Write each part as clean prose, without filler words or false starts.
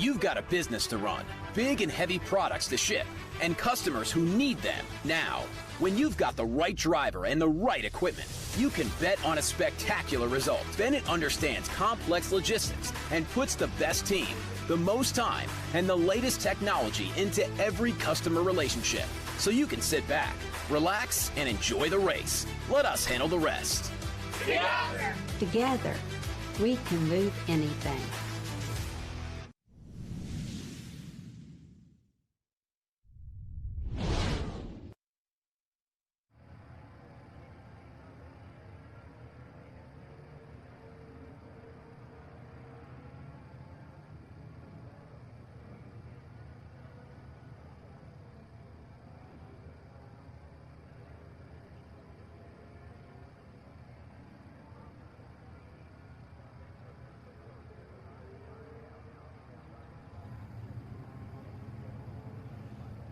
You've got a business to run, big and heavy products to ship, and customers who need them now. When you've got the right driver and the right equipment, you can bet on a spectacular result. Bennett understands complex logistics and puts the best team, the most time, and the latest technology into every customer relationship. So you can sit back, relax, and enjoy the race. Let us handle the rest. Together, we can move anything.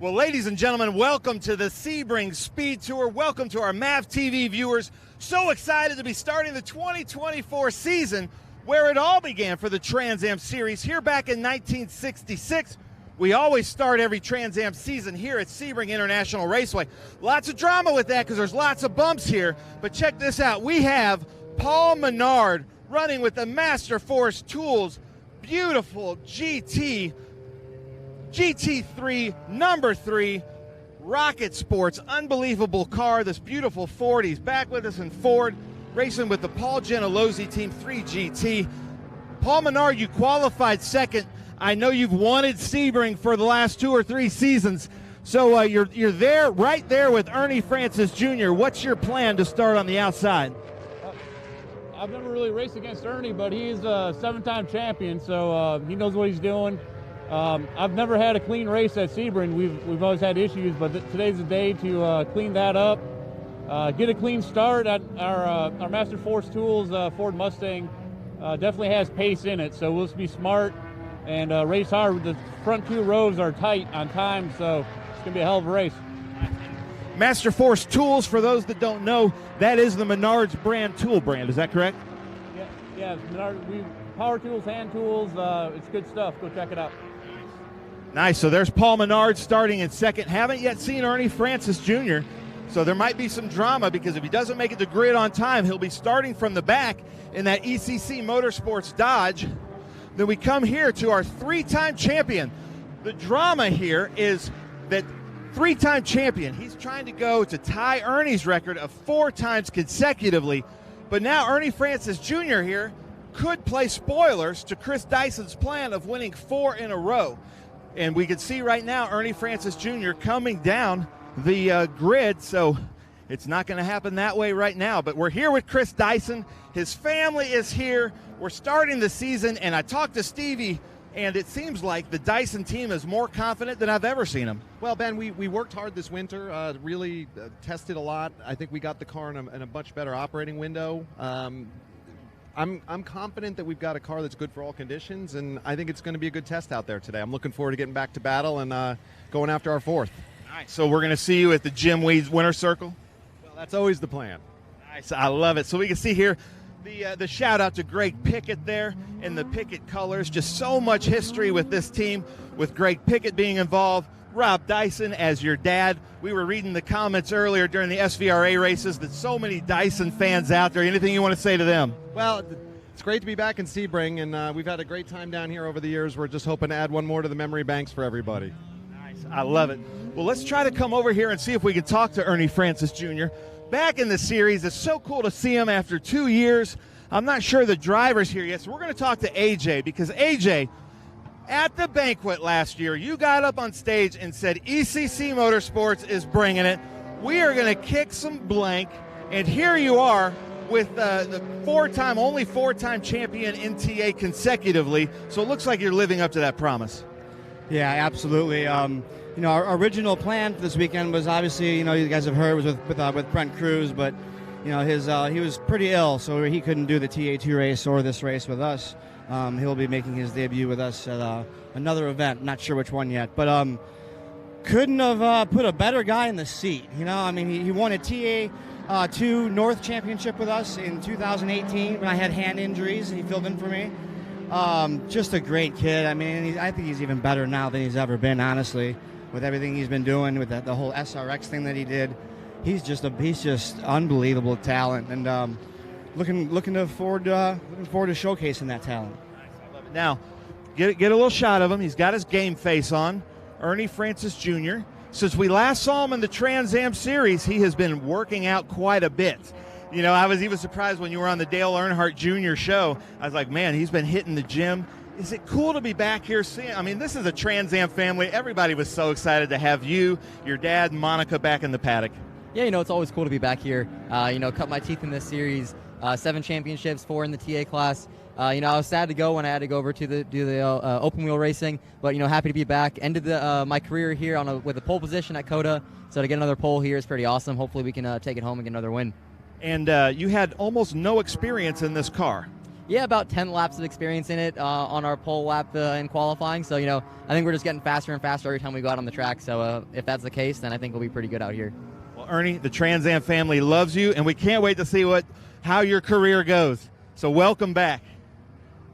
Well, ladies and gentlemen, welcome to the Sebring Speed Tour. Welcome to our MAV TV viewers. So excited to be starting the 2024 season where it all began for the Trans Am Series here back in 1966. We always start every Trans Am season here at Sebring International Raceway. Lots of drama with that because there's lots of bumps here. But check this out. We have Paul Menard running with the Master Force Tools beautiful GT3, number 3, Rocket Sports, unbelievable car, this beautiful Ford. He's back with us in Ford, racing with the Paul Gentilozzi Team 3 GT. Paul Menard, you qualified second. I know you've wanted Sebring for the last 2 or 3 seasons, so you're there, right there with Ernie Francis Jr. What's your plan to start on the outside? I've never really raced against Ernie, but he's a 7-time champion, so he knows what he's doing. I've never had a clean race at Sebring. We've always had issues, but today's the day to clean that up, get a clean start. At our Master Force Tools Ford Mustang definitely has pace in it, so we'll just be smart and race hard. The front 2 rows are tight on time, so it's going to be a hell of a race. Master Force Tools, for those that don't know, that is the Menards brand tool brand. Is that correct? Yeah, Menard, power tools, hand tools, it's good stuff. Go check it out. Nice. So there's Paul Menard starting in second. Haven't yet seen Ernie Francis Jr., so there might be some drama because if he doesn't make it to grid on time, he'll be starting from the back in that ECC Motorsports Dodge. Then we come here to our 3-time champion. The drama here is that 3-time champion, he's trying to go to tie Ernie's record of 4 times consecutively, but now Ernie Francis Jr. here could play spoilers to Chris Dyson's plan of winning 4 in a row. And we can see right now Ernie Francis Jr. coming down the grid, so it's not going to happen that way right now. But we're here with Chris Dyson. His family is here. We're starting the season, and I talked to Stevie, and it seems like the Dyson team is more confident than I've ever seen them. Well, Ben, we worked hard this winter, really tested a lot. I think we got the car in a much better operating window. I'm confident that we've got a car that's good for all conditions, and I think it's going to be a good test out there today. I'm looking forward to getting back to battle and going after our 4th. Nice. So we're going to see you at the Jim Weeds Winter Circle? Well, that's always the plan. Nice. I love it. So we can see here the shout out to Greg Pickett there in the Pickett colors. Just so much history with this team, with Greg Pickett being involved. Rob Dyson as your dad. We were reading the comments earlier during the SVRA races that so many Dyson fans out there. Anything you want to say to them? Well, it's great to be back in Sebring, and we've had a great time down here over the years. We're just hoping to add one more to the memory banks for everybody. Nice. I love it. Well, let's try to come over here and see if we can talk to Ernie Francis Jr. Back in the series. It's so cool to see him after 2 years. I'm not sure the driver's here yet, so we're going to talk to AJ, because AJ, at the banquet last year, you got up on stage and said ECC Motorsports is bringing it. We are going to kick some blank, and here you are with the only 4-time champion in TA consecutively. So it looks like you're living up to that promise. Yeah, absolutely. Our original plan for this weekend was obviously, you guys have heard, was with Brent Cruz, but he was pretty ill, so he couldn't do the TA2 race or this race with us. He'll be making his debut with us at another event. Not sure which one yet, but couldn't have put a better guy in the seat. He won a TA2 North Championship with us in 2018 when I had hand injuries, and he filled in for me. Just a great kid. I mean, I think he's even better now than he's ever been, honestly, with everything he's been doing, with the whole SRX thing that he did. He's just unbelievable talent, and looking forward to showcasing that talent. I love it. Now, get a little shot of him. He's got his game face on. Ernie Francis Jr. Since we last saw him in the Trans Am Series, he has been working out quite a bit. You know, I was even surprised when you were on the Dale Earnhardt Jr. show. I was like, man, he's been hitting the gym. Is it cool to be back here seeing? I mean, this is a Trans Am family. Everybody was so excited to have you, your dad, and Monica back in the paddock. Yeah, you know, it's always cool to be back here. Cut my teeth in this series. 7 championships, 4 in the TA class. I was sad to go when I had to go over to do the open wheel racing, but happy to be back. Ended my career here with a pole position at COTA, so to get another pole here is pretty awesome. Hopefully we can take it home and get another win. And you had almost no experience in this car. Yeah, about 10 laps of experience in it on our pole lap in qualifying. So I think we're just getting faster and faster every time we go out on the track. So if that's the case, then I think we'll be pretty good out here. Well, Ernie, the Trans Am family loves you, and we can't wait to see how your career goes. So welcome back.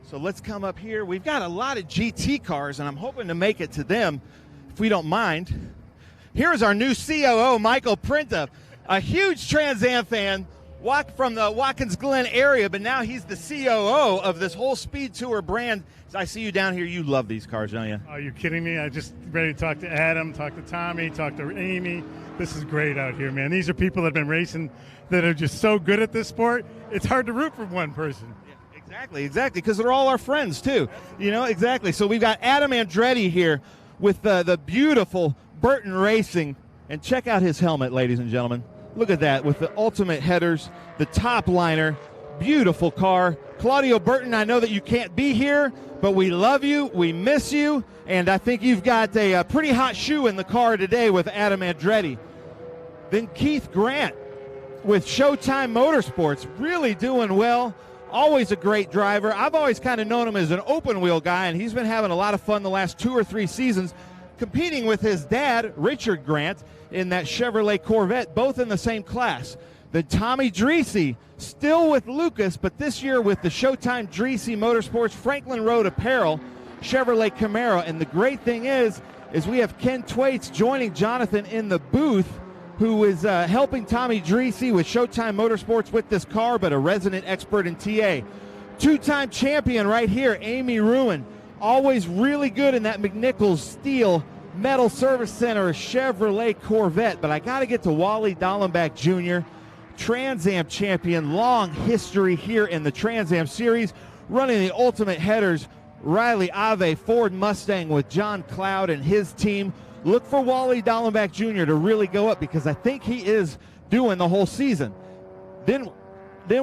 So let's come up here. We've got a lot of GT cars, and I'm hoping to make it to them, if we don't mind. Here's our new COO, Michael Printa, a huge Trans Am fan, from the Watkins Glen area, but now he's the COO of this whole Speed Tour brand. I see you down here. You love these cars, don't you? Are you kidding me? I just ready to talk to Adam, talk to Tommy, talk to Amy. This is great out here, man. These are people that have been racing that are just so good at this sport. It's hard to root for one person. Exactly, because they're all our friends, too. Exactly. So we've got Adam Andretti here with the beautiful Burton Racing. And check out his helmet, ladies and gentlemen. Look at that, with the ultimate headers, the top liner. Beautiful car. Claudio Burton, I know that you can't be here, but we love you, we miss you, and I think you've got a pretty hot shoe in the car today with Adam Andretti. Then Keith Grant with Showtime Motorsports, really doing well. Always a great driver. I've always kind of known him as an open wheel guy, and he's been having a lot of fun the last 2 or 3 seasons competing with his dad, Richard Grant, in that Chevrolet Corvette, both in the same class. Then Tommy Dreesy, still with Lucas, but this year with the Showtime Dreesy Motorsports Franklin Road Apparel Chevrolet Camaro. And the great thing is we have Ken Twaits joining Jonathan in the booth, who is helping Tommy Dreesy with Showtime Motorsports with this car, but a resident expert in TA. 2-time champion right here, Amy Ruin. Always really good in that McNichols Steel Metal Service Center Chevrolet Corvette. But I got to get to Wally Dallenbach Jr., Trans Am champion, long history here in the Trans Am Series, running the ultimate headers, Riley Ave Ford Mustang with John Cloud and his team. Look for Wally Dallenbach Jr. to really go up, because I think he is doing the whole season. Then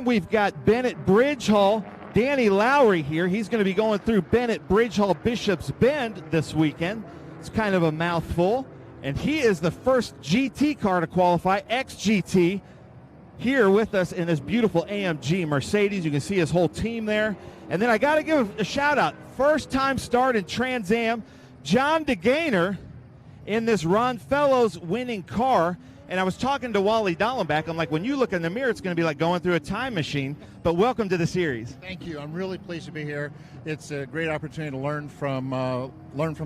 we've got Bennett Bridgehall, Danny Lowry here. He's going to be going through Bennett Bridgehall Bishop's Bend this weekend. It's kind of a mouthful. And he is the first GT car to qualify, XGT, here with us in this beautiful AMG Mercedes. You can see his whole team there. And then I got to give a shout out. First time start in Trans Am, John DeGainer in this Ron Fellows winning car. And I was talking to Wally Dallenbach. I'm like, when you look in the mirror, it's going to be like going through a time machine. But welcome to the series. Thank you. I'm really pleased to be here. It's a great opportunity to learn from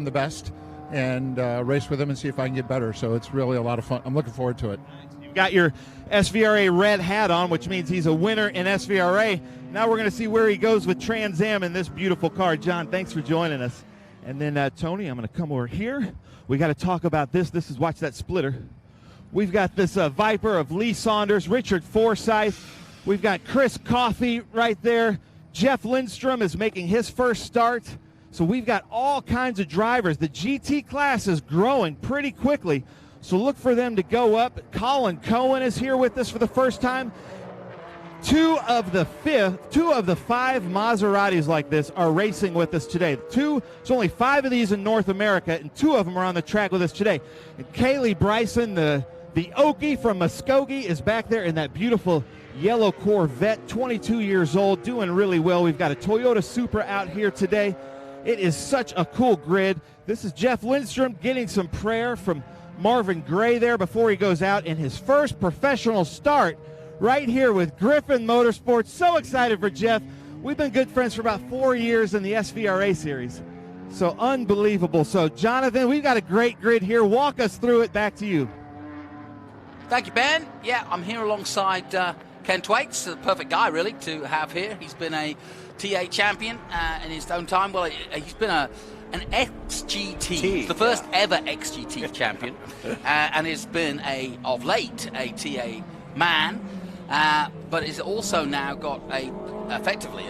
the best and race with them and see if I can get better. So it's really a lot of fun. I'm looking forward to it. You've got your SVRA red hat on, which means he's a winner in SVRA. Now we're going to see where he goes with Trans Am in this beautiful car. John, thanks for joining us. And then, Tony, I'm going to come over here. We got to talk about this. This is, watch that splitter. We've got this Viper of Lee Saunders, Richard Forsythe. We've got Chris Coffey right there. Jeff Lindstrom is making his first start. So we've got all kinds of drivers. The GT class is growing pretty quickly, so look for them to go up. Colin Cohen is here with us for the first time. Two of the 5 Maseratis like this are racing with us today. There's only 5 of these in North America, and 2 of them are on the track with us today. And Kaylee Bryson, the Okie from Muskogee, is back there in that beautiful yellow Corvette, 22 years old, doing really well. We've got a Toyota Supra out here today. It is such a cool grid. This is Jeff Lindstrom getting some prayer from Marvin Gray there before he goes out in his first professional start right here with Griffin Motorsports. So excited for Jeff. We've been good friends for about 4 years in the SVRA series. So unbelievable. So, Jonathan, we've got a great grid here. Walk us through it. Back to you. Thank you, Ben. Yeah, I'm here alongside Ken Twaits, the perfect guy, really, to have here. He's been a TA champion in his own time. Well, he's been an XGT, the first ever XGT champion, and has been, of late, a TA man, but has also now got effectively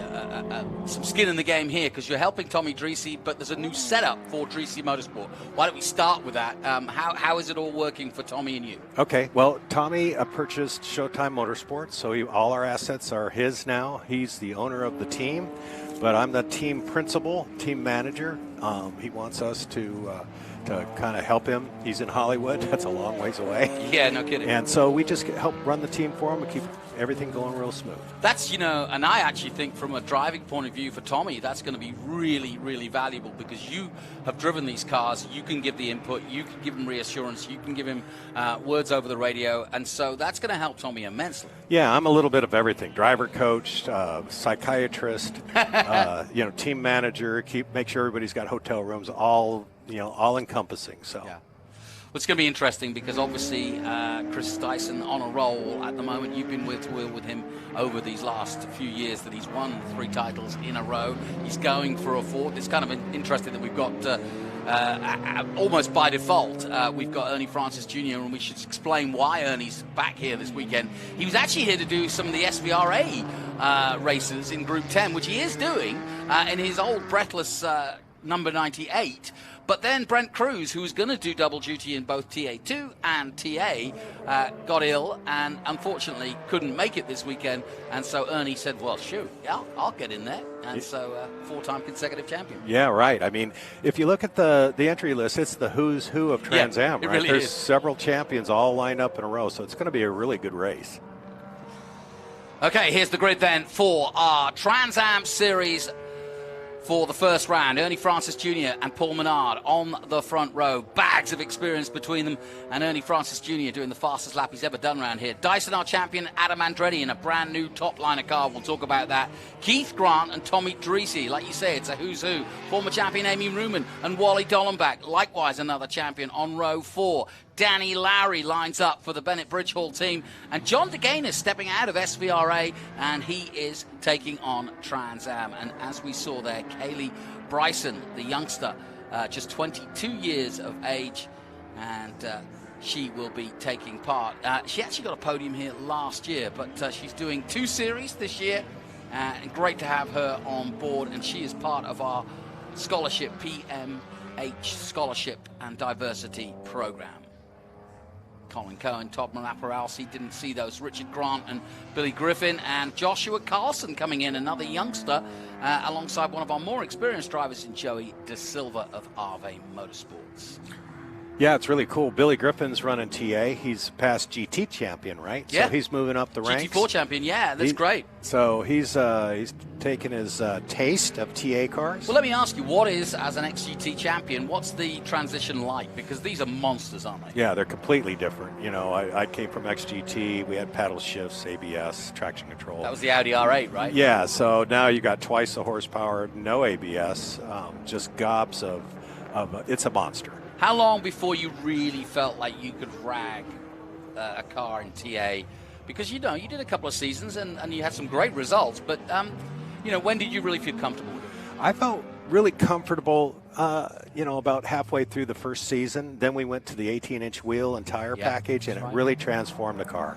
some skin in the game here, because you're helping Tommy Dreesy, but there's a new setup for Dreesy Motorsport. Why don't we start with that? How is it all working for Tommy and you? Okay, well, Tommy purchased Showtime Motorsports, so all our assets are his now. He's the owner of the team, but I'm the team principal, team manager. He wants us to kind of help him. He's in Hollywood. That's a long ways away. Yeah, no kidding. And so we just help run the team for him and keep everything going real smooth. That's, and I actually think from a driving point of view for Tommy, that's going to be really, really valuable, because you have driven these cars. You can give the input. You can give him reassurance. You can give him words over the radio. And so that's going to help Tommy immensely. Yeah, I'm a little bit of everything. Driver coach, psychiatrist, team manager, make sure everybody's got hotel rooms, all encompassing. So. Yeah. Well, it's going to be interesting, because obviously Chris Dyson on a roll at the moment. You've been with him over these last few years that he's won 3 titles in a row. He's going for a 4th. It's kind of interesting that we've got almost by default we've got Ernie Francis Jr., and we should explain why Ernie's back here this weekend. He was actually here to do some of the SVRA races in Group 10, which he is doing in his old breathless number 98. But then Brent Cruz, who was going to do double duty in both TA2 and TA, got ill and unfortunately couldn't make it this weekend. And so Ernie said, well, shoot, yeah, I'll get in there. And so 4-time consecutive champion. Yeah, right. I mean, if you look at the entry list, it's the who's who of Trans Am, right? Really There's several champions all lined up in a row, so it's going to be a really good race. Okay, here's the grid then for our Trans Am Series for the first round. Ernie Francis Jr. and Paul Menard on the front row. Bags of experience between them, and Ernie Francis Jr. doing the fastest lap he's ever done around here. Dyson, our champion, Adam Andretti in a brand new top liner car. We'll talk about that. Keith Grant and Tommy Dreesy. Like you say, it's a who's who. Former champion Amy Ruman and Wally Dollenbach. Likewise, another champion on row 4. Danny Lowry lines up for the Bennett Bridge Hall team. And John DeGane is stepping out of SVRA, and he is taking on Trans Am. And as we saw there, Kaylee Bryson, the youngster, just 22 years of age, and she will be taking part. She actually got a podium here last year, but she's doing 2 series this year. And great to have her on board, and she is part of our scholarship, PMH Scholarship and Diversity Program. Colin Cohen, Todd Malaparalsi didn't see those. Richard Grant and Billy Griffin, and Joshua Carlson coming in, another youngster, alongside one of our more experienced drivers in Joey De Silva of Arve Motorsports. Yeah, it's really cool. Billy Griffin's running TA. He's past GT champion, right? Yeah. So he's moving up the ranks. GT4 champion, yeah, that's great. So he's taken his taste of TA cars. Well, let me ask you, what is, as an XGT champion, what's the transition like? Because these are monsters, aren't they? Yeah, they're completely different. I came from XGT. We had paddle shifts, ABS, traction control. That was the Audi R8, right? Yeah, so now you got twice the horsepower, no ABS, just gobs of it's a monster. How long before you really felt like you could rag a car in TA? Because, you did a couple of seasons and you had some great results, but, when did you really feel comfortable with it? I felt really comfortable, about halfway through the first season. Then we went to the 18-inch wheel and tire package, and it really transformed the car.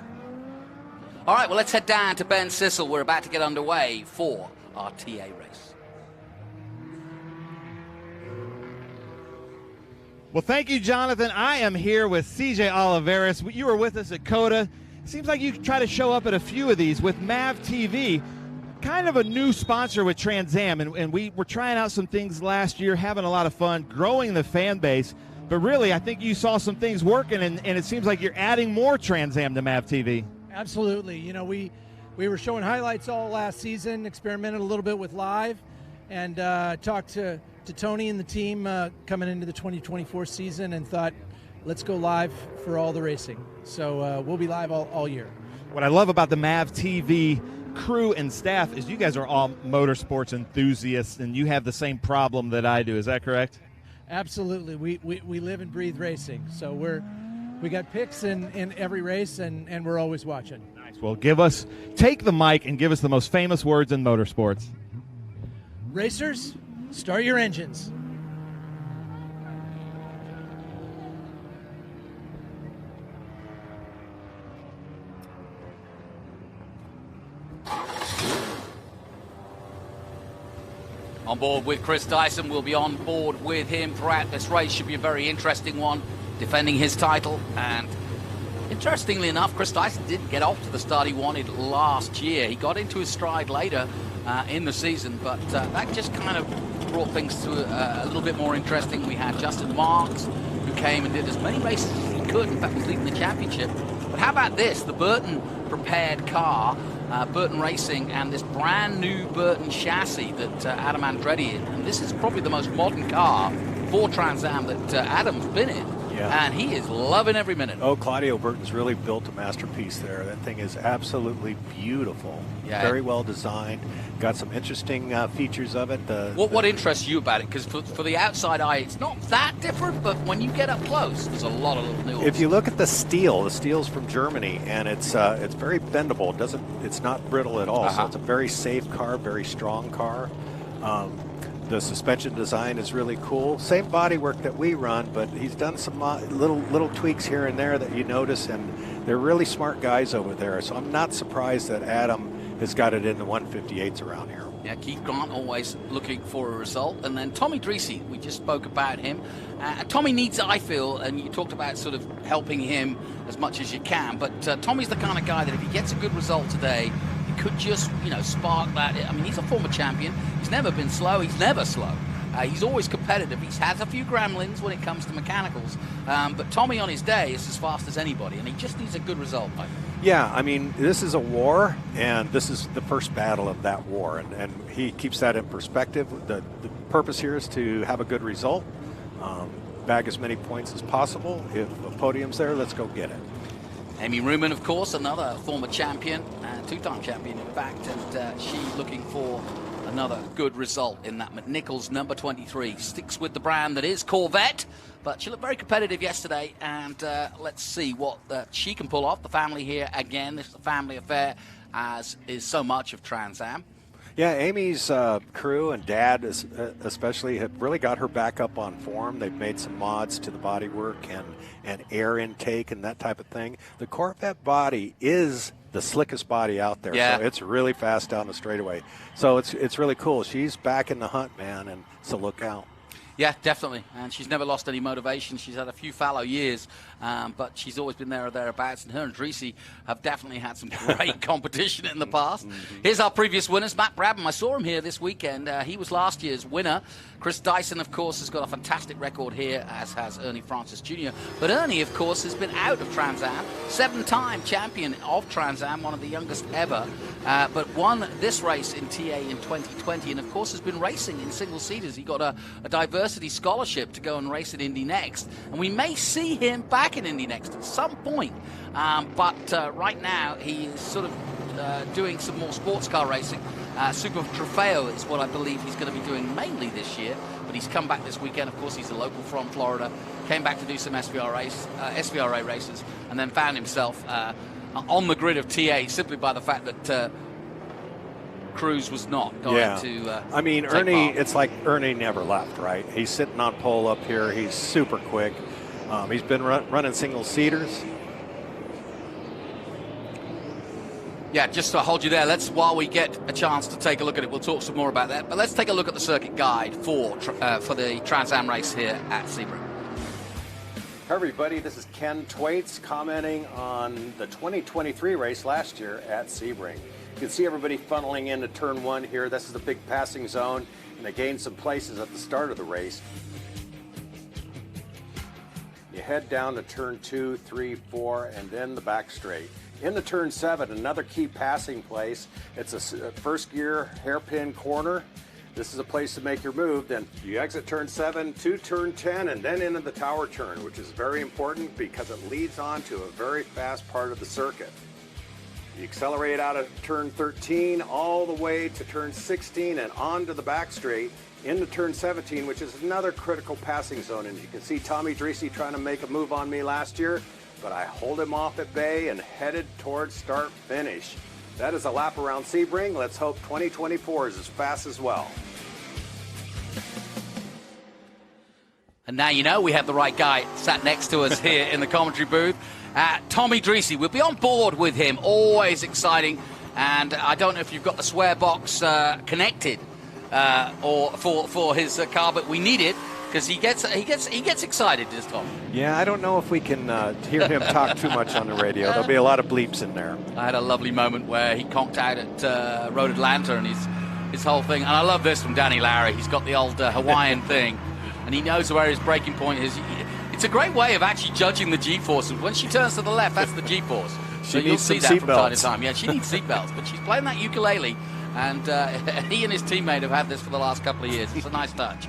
All right, well, let's head down to Ben Sissel. We're about to get underway for our TA race. Well, thank you, Jonathan. I am here with CJ Oliveris. You were with us at COTA. Seems like you try to show up at a few of these with MAV TV, kind of a new sponsor with Trans Am, and we were trying out some things last year, having a lot of fun, growing the fan base. But really, I think you saw some things working, and it seems like you're adding more Trans Am to MAV TV. Absolutely. We were showing highlights all last season, experimented a little bit with live, and talked to Tony and the team coming into the 2024 season, and thought, let's go live for all the racing. So we'll be live all year. What I love about the MAV TV crew and staff is you guys are all motorsports enthusiasts, and you have the same problem that I do. Is that correct? Absolutely. We live and breathe racing, so we got picks in every race, and we're always watching. Nice. Well, take the mic and give us the most famous words in motorsports. Racers, start your engines. On board with Chris Dyson. We'll be on board with him throughout this race. Should be a very interesting one, defending his title. And interestingly enough, Chris Dyson didn't get off to the start he wanted last year. He got into his stride later in the season, but that just kind of brought things to a little bit more interesting. We had Justin Marks, who came and did as many races as he could. In fact, was leading the championship. But how about this? The Burton prepared car, Burton Racing, and this brand new Burton chassis that Adam Andretti in. And this is probably the most modern car for Trans Am that Adam's been in. Yeah. And he is loving every minute. Oh, Claudio Burton's really built a masterpiece there. That thing is absolutely beautiful. Yeah. Very well designed. Got some interesting features of it. What interests you about it? Because for the outside eye, it's not that different, but when you get up close, there's a lot of little nuances. If you look at the steel's from Germany, and it's very bendable. It's not brittle at all. So it's a very safe car, very strong car. The suspension design is really cool. Same bodywork that we run, but he's done some little tweaks here and there that you notice, and they're really smart guys over there. So I'm not surprised that Adam has got it in the 158s around here. Yeah, Keith Grant always looking for a result. And then Tommy Dreesy, we just spoke about him. Tommy needs, I feel, and you talked about sort of helping him as much as you can, but Tommy's the kind of guy that if he gets a good result today, he could just, spark that. I mean, he's a former champion. He's never been slow. He's never slow. He's always competitive. He's had a few gremlins when it comes to mechanicals. But Tommy on his day is as fast as anybody, and he just needs a good result, I think. Yeah, I mean, this is a war, and this is the first battle of that war, and he keeps that in perspective. The purpose here is to have a good result, bag as many points as possible. If a podium's there, let's go get it. Amy Ruman, of course, another former champion, two-time champion, in fact, and she looking for another good result in that McNichols number 23. Sticks with the brand that is Corvette, but she looked very competitive yesterday, and let's see what she can pull off. The family here again, this is a family affair, as is so much of Trans Am. Yeah, Amy's crew and dad especially have really got her back up on form. They've made some mods to the bodywork and air intake and that type of thing. The Corvette body is the slickest body out there. Yeah. So it's really fast down the straightaway. So it's really cool. She's back in the hunt, man, and so look out. Yeah, definitely. And she's never lost any motivation. She's had a few fallow years, but she's always been there or thereabouts. And her and Dreesy have definitely had some great competition in the past. Here's our previous winners. Matt Brabham, I saw him here this weekend. He was last year's winner. Chris Dyson, of course, has got a fantastic record here, as has Ernie Francis Jr. But Ernie, of course, has been out of Trans Am. 7-time champion of Trans Am, one of the youngest ever. But won this race in TA in 2020. And, of course, has been racing in single-seaters. He got a diversity scholarship to go and race at Indy Next. And we may see him back in Indy Next at some point. But right now, he is sort of doing some more sports car racing. Super Trofeo is what I believe he's going to be doing mainly this year, but he's come back this weekend. Of course, he's a local from Florida, came back to do some SVRA races, and then found himself on the grid of TA simply by the fact that Cruz was not going to I mean, take Ernie, part. it's like Ernie never left, right? He's sitting on pole up here. He's super quick. He's been running single-seaters. Yeah, just to hold you there, while we get a chance to take a look at it, we'll talk some more about that. But let's take a look at the circuit guide for the Trans Am race here at Sebring. Hi everybody, this is Ken Twaits commenting on the 2023 race last year at Sebring. You can see everybody funneling into turn 1 here. This is the big passing zone, and they gained some places at the start of the race. You head down to turn 2, 3, 4, and then the back straight. Into turn 7, another key passing place. It's a first gear hairpin corner. This is a place to make your move. Then you exit turn 7 to turn 10 and then into the tower turn, which is very important because it leads on to a very fast part of the circuit. You accelerate out of turn 13 all the way to turn 16 and onto the back straight into turn 17, which is another critical passing zone. And you can see Tommy Dreese trying to make a move on me last year, but I hold him off at bay and headed towards start finish. That is a lap around Sebring. Let's hope 2024 is as fast as well. And now you know we have the right guy sat next to us here in the commentary booth. Tommy Dreese, we'll be on board with him. Always exciting. And I don't know if you've got the swear box connected or for his car, but we need it because he gets excited, does Tom? Yeah, I don't know if we can hear him talk too much on the radio. There'll be a lot of bleeps in there. I had a lovely moment where he conked out at Road Atlanta and his whole thing. And I love this from Danny Larry. He's got the old Hawaiian thing, and he knows where his braking point is. It's a great way of actually judging the G-force. When she turns to the left, that's the G-force. So you'll see that from time to time. Yeah, she needs seatbelts, but she's playing that ukulele, and he and his teammate have had this for the last couple of years. It's a nice touch.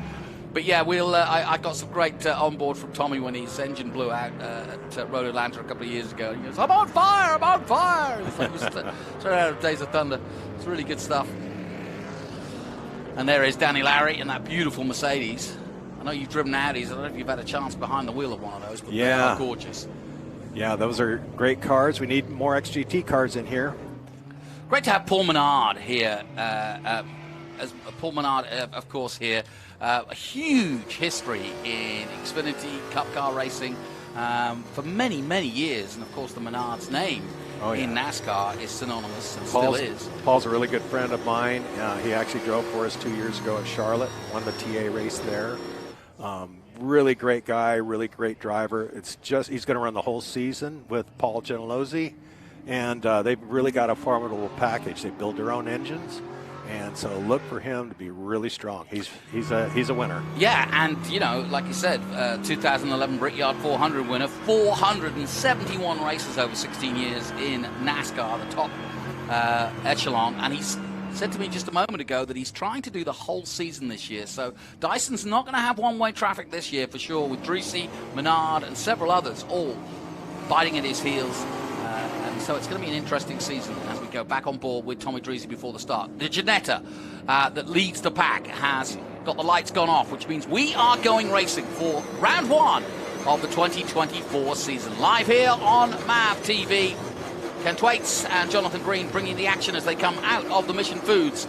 But yeah, I got some great onboard from Tommy when his engine blew out at Road Atlanta a couple of years ago. He goes, "I'm on fire! I'm on fire!" It's like it was straight out of Days of Thunder. It's really good stuff. And there is Danny Larry in that beautiful Mercedes. I know you've driven Audis. I don't know if you've had a chance behind the wheel of one of those, but they are gorgeous. Yeah, those are great cars. We need more XGT cars in here. Great to have Paul Menard here. As Paul Menard, of course, here. A huge history in Xfinity Cup car racing for many, many years. And, of course, the Menard's name in NASCAR is synonymous and still is. Paul's a really good friend of mine. He actually drove for us 2 years ago at Charlotte, won the TA race there. Really great guy, really great driver. It's just he's going to run the whole season with Paul Gentilozzi, and they've really got a formidable package. They build their own engines, and so look for him to be really strong. He's a winner. Yeah, and you know, like you said, 2011 Brickyard 400 winner, 471 races over 16 years in NASCAR, the top echelon, and he's said to me just a moment ago that he's trying to do the whole season this year. So Dyson's not going to have one-way traffic this year for sure, with Dreese, Menard, and several others all biting at his heels. And so it's going to be an interesting season as we go back on board with Tommy Dreese before the start. The Ginetta that leads the pack has got the lights gone off, which means we are going racing for round one of the 2024 season. Live here on MAV TV. Ken Twaits and Jonathan Green bringing the action as they come out of the Mission Foods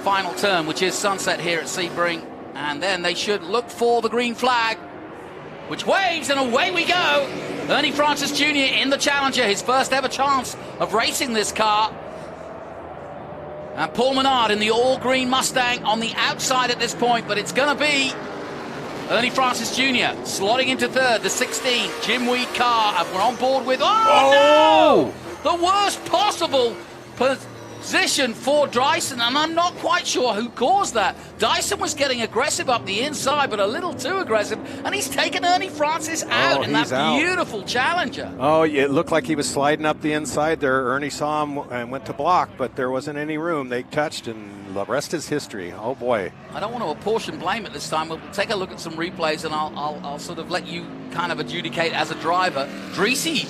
final turn, which is sunset here at Sebring. And then they should look for the green flag, which waves, and away we go. Ernie Francis Jr. in the Challenger, his first ever chance of racing this car. And Paul Menard in the all-green Mustang on the outside at this point, but it's going to be Ernie Francis Jr. slotting into third, the 16 Jim Weed car, and we're on board with, no! The worst possible position for Dyson, and I'm not quite sure who caused that. Dyson was getting aggressive up the inside, but a little too aggressive, and he's taken Ernie Francis out in that beautiful Challenger. Oh, it looked like he was sliding up the inside there. Ernie saw him and went to block, but there wasn't any room. They touched, and the rest is history. Oh, boy. I don't want to apportion blame at this time. We'll take a look at some replays, and I'll sort of let you kind of adjudicate as a driver. Dreese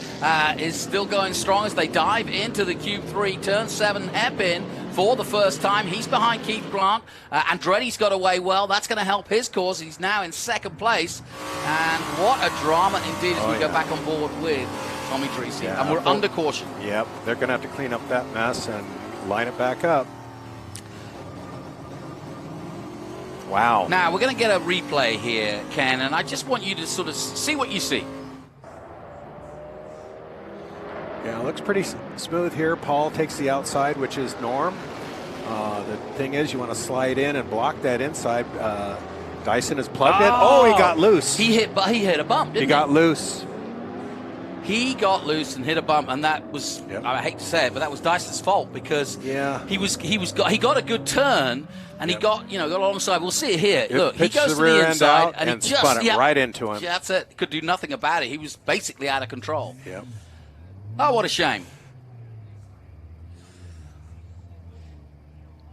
is still going strong as they dive into the Q3, turn 7 hairpin for the first time. He's behind Keith Grant. Andretti's got away well. That's going to help his cause. He's now in second place. And what a drama indeed as we go back on board with Tommy Dreese. Yeah, and we're under caution. Yep, they're going to have to clean up that mess and line it back up. Wow. Now, we're going to get a replay here, Ken, and I just want you to sort of see what you see. Yeah, it looks pretty smooth here. Paul takes the outside, which is norm. The thing is, you want to slide in and block that inside. Dyson is plugged in. Oh, he got loose. He hit a bump, didn't he? He got loose. He got loose and hit a bump, and that was, I hate to say it, but that was Dyson's fault because he got a good turn, and he got alongside. We'll see it here. Look, he goes to the inside and he just spun it right into him. Yeah, that's it. He could do nothing about it. He was basically out of control. Yeah. Oh, what a shame.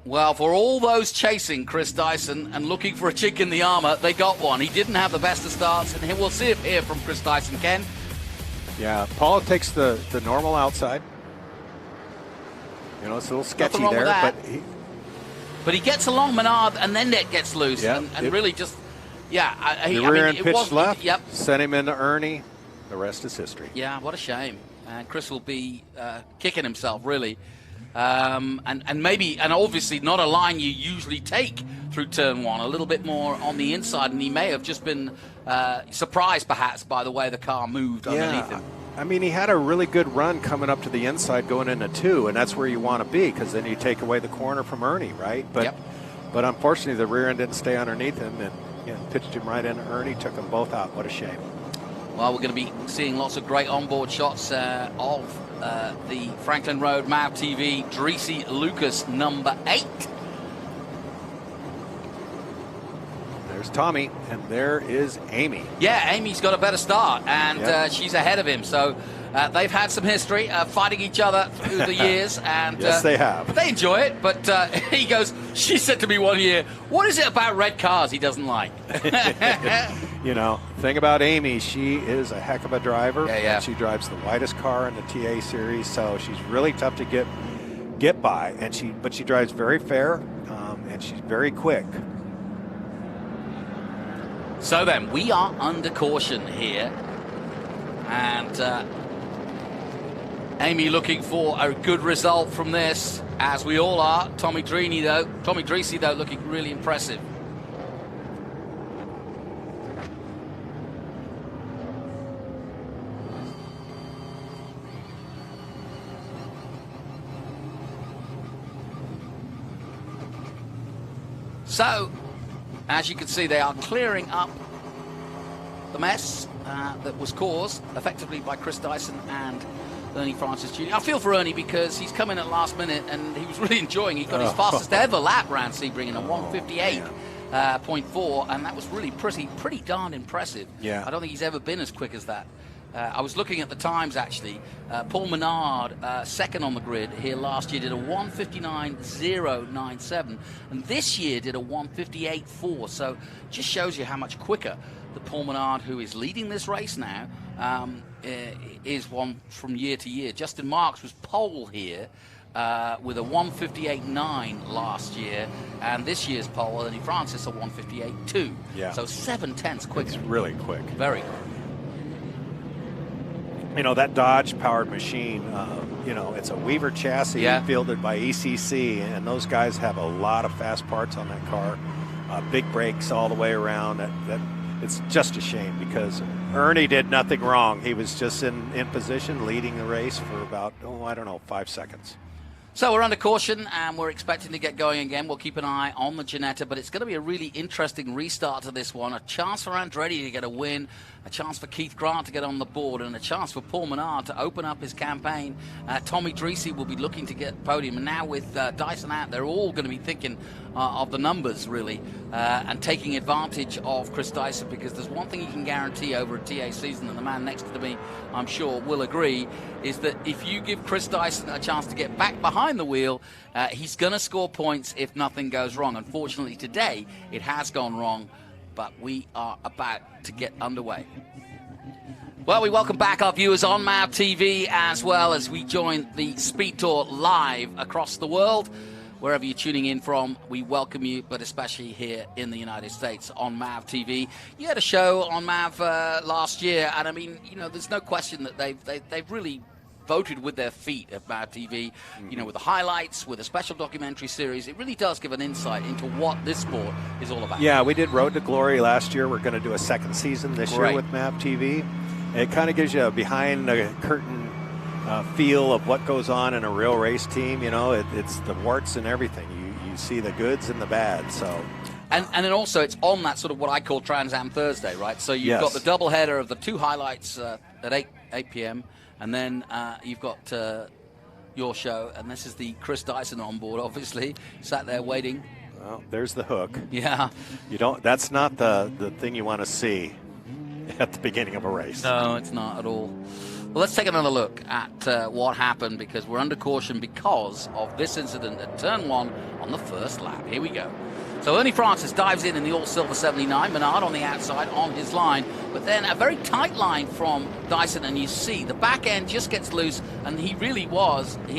Well, for all those chasing Chris Dyson and looking for a chink in the armor, they got one. He didn't have the best of starts, and we'll see it here from Chris Dyson, Ken. Yeah, Paul takes the normal outside. You know, it's a little sketchy wrong with there, that. but he gets along Menard, and then it gets loose, and really just, the rear end pitch left, Yep. sent him into Ernie. The rest is history. Yeah, what a shame. And Chris will be kicking himself, really. And obviously not a line you usually take through turn one, a little bit more on the inside, and he may have just been surprised, perhaps, by the way the car moved underneath him. I mean, he had a really good run coming up to the inside going into 2, and that's where you want to be, because then you take away the corner from Ernie, right? But unfortunately, the rear end didn't stay underneath him, and pitched him right into Ernie, took them both out. What a shame. Well, we're going to be seeing lots of great onboard shots of the Franklin Road MAV TV Dreesy Lucas number 8. There's Tommy, and there is Amy. Yeah, Amy's got a better start, and she's ahead of him. So they've had some history fighting each other through the years. And yes, they have. They enjoy it, but he goes, she said to me one year, what is it about red cars he doesn't like? You know, thing about Amy, she is a heck of a driver. Yeah. She drives the widest car in the TA series, so she's really tough to get by. But she drives very fair, and she's very quick. So then, we are under caution here, and Amy looking for a good result from this, as we all are. Tommy Dreesy, though, looking really impressive. So, as you can see, they are clearing up the mess that was caused effectively by Chris Dyson and Ernie Francis Jr. I feel for Ernie because he's come in at last minute and he was really enjoying it. He got his fastest ever lap round Sebring in a 1:58.4, and that was really pretty darn impressive. Yeah. I don't think he's ever been as quick as that. I was looking at the times, actually. Paul Menard, second on the grid here last year, did a 1:59.097, and this year did a 1:58.4. So just shows you how much quicker the Paul Menard, who is leading this race now, is one from year to year. Justin Marks was pole here with a 1:58.9 last year, and this year's pole, Ernie Francis, a 1:58.2. Yeah. So 7/10 quicker. It's really quick. Very quick. You know, that Dodge-powered machine, you know, it's a Weaver chassis fielded by ECC, and those guys have a lot of fast parts on that car. Big brakes all the way around. It's just a shame because Ernie did nothing wrong. He was just in position, leading the race for about, 5 seconds. So we're under caution, and we're expecting to get going again. We'll keep an eye on the Ginetta, but it's going to be a really interesting restart to this one. A chance for Andretti to get a win, a chance for Keith Grant to get on the board, and a chance for Paul Menard to open up his campaign. Tommy Dreesy will be looking to get podium, and now with Dyson out, they're all going to be thinking of the numbers, really, and taking advantage of Chris Dyson, because there's one thing you can guarantee over a TA season, and the man next to me, I'm sure, will agree, is that if you give Chris Dyson a chance to get back behind the wheel, he's going to score points if nothing goes wrong. Unfortunately, today, it has gone wrong, but we are about to get underway. Well, we welcome back our viewers on MAV TV, as well as we join the Speed Tour live across the world. Wherever you're tuning in from, we welcome you, but especially here in the United States on MAV TV. You had a show on MAV last year, and I mean, you know, there's no question that they've really voted with their feet at MAV TV, you know, with the highlights, with a special documentary series. It really does give an insight into what this sport is all about. Yeah, we did Road to Glory last year. We're going to do a second season this year with MAV TV. It kind of gives you a behind-the-curtain feel of what goes on in a real race team. You know, it's the warts and everything. You see the goods and the bad. So, and then also it's on that sort of what I call Trans Am Thursday, right? So you've got the double header of the two highlights at 8 p.m. and then you've got your show, and this is the Chris Dyson on board. Obviously, sat there waiting. Well, there's the hook. Yeah, you don't. That's not the thing you want to see at the beginning of a race. No, it's not at all. Well, let's take another look at what happened, because we're under caution because of this incident at Turn 1 on the first lap. Here we go. So Ernie Francis dives in the all-silver 79. Menard on the outside on his line. But then a very tight line from Dyson, and you see the back end just gets loose, and he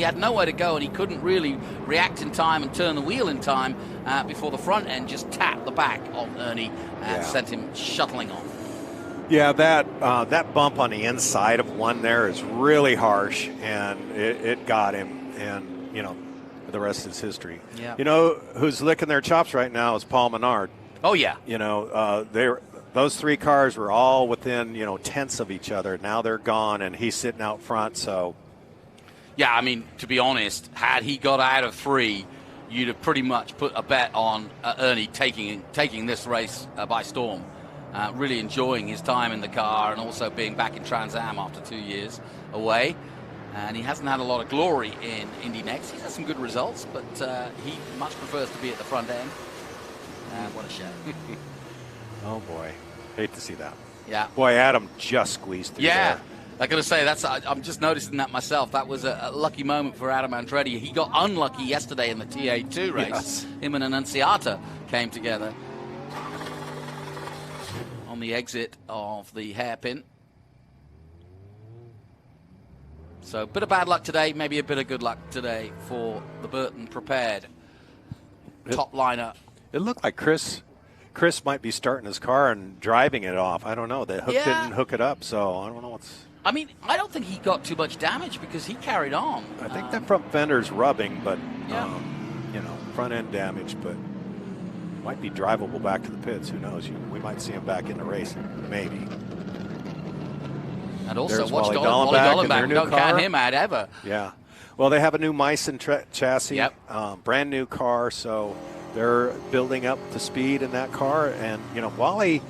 had nowhere to go, and he couldn't really react in time and turn the wheel in time before the front end just tapped the back of Ernie and sent him shuttling off. Yeah, that bump on the inside of one there is really harsh, and it got him, and, you know, the rest is history. Yeah. You know, who's licking their chops right now is Paul Menard. Oh, yeah. You know, those three cars were all within, you know, tenths of each other. Now they're gone, and he's sitting out front, so. Yeah, I mean, to be honest, had he got out of 3, you'd have pretty much put a bet on Ernie taking this race by storm. Really enjoying his time in the car and also being back in Trans Am after 2 years away. And he hasn't had a lot of glory in Indy Next. He's had some good results, but he much prefers to be at the front end. What a shame. Oh, boy. Hate to see that. Yeah. Boy, Adam just squeezed through there. I got to say, I'm just noticing that myself. That was a lucky moment for Adam Andretti. He got unlucky yesterday in the TA2 race. Yes. Him and Annunziata came together on the exit of the hairpin. So a bit of bad luck today, maybe a bit of good luck today for the Burton prepared top liner. It looked like Chris might be starting his car and driving it off. I don't know. The hook didn't hook it up, so I don't know what's. I mean, I don't think he got too much damage because he carried on. I think that front fender's rubbing, but you know, front end damage, but might be drivable back to the pits. Who knows? We might see him back in the race, maybe. And also, There's watch Wally Dollenbach. Don't count him out ever. Yeah. Well, they have a new Meissen chassis, brand new car, so they're building up the speed in that car. And, you know, Wally,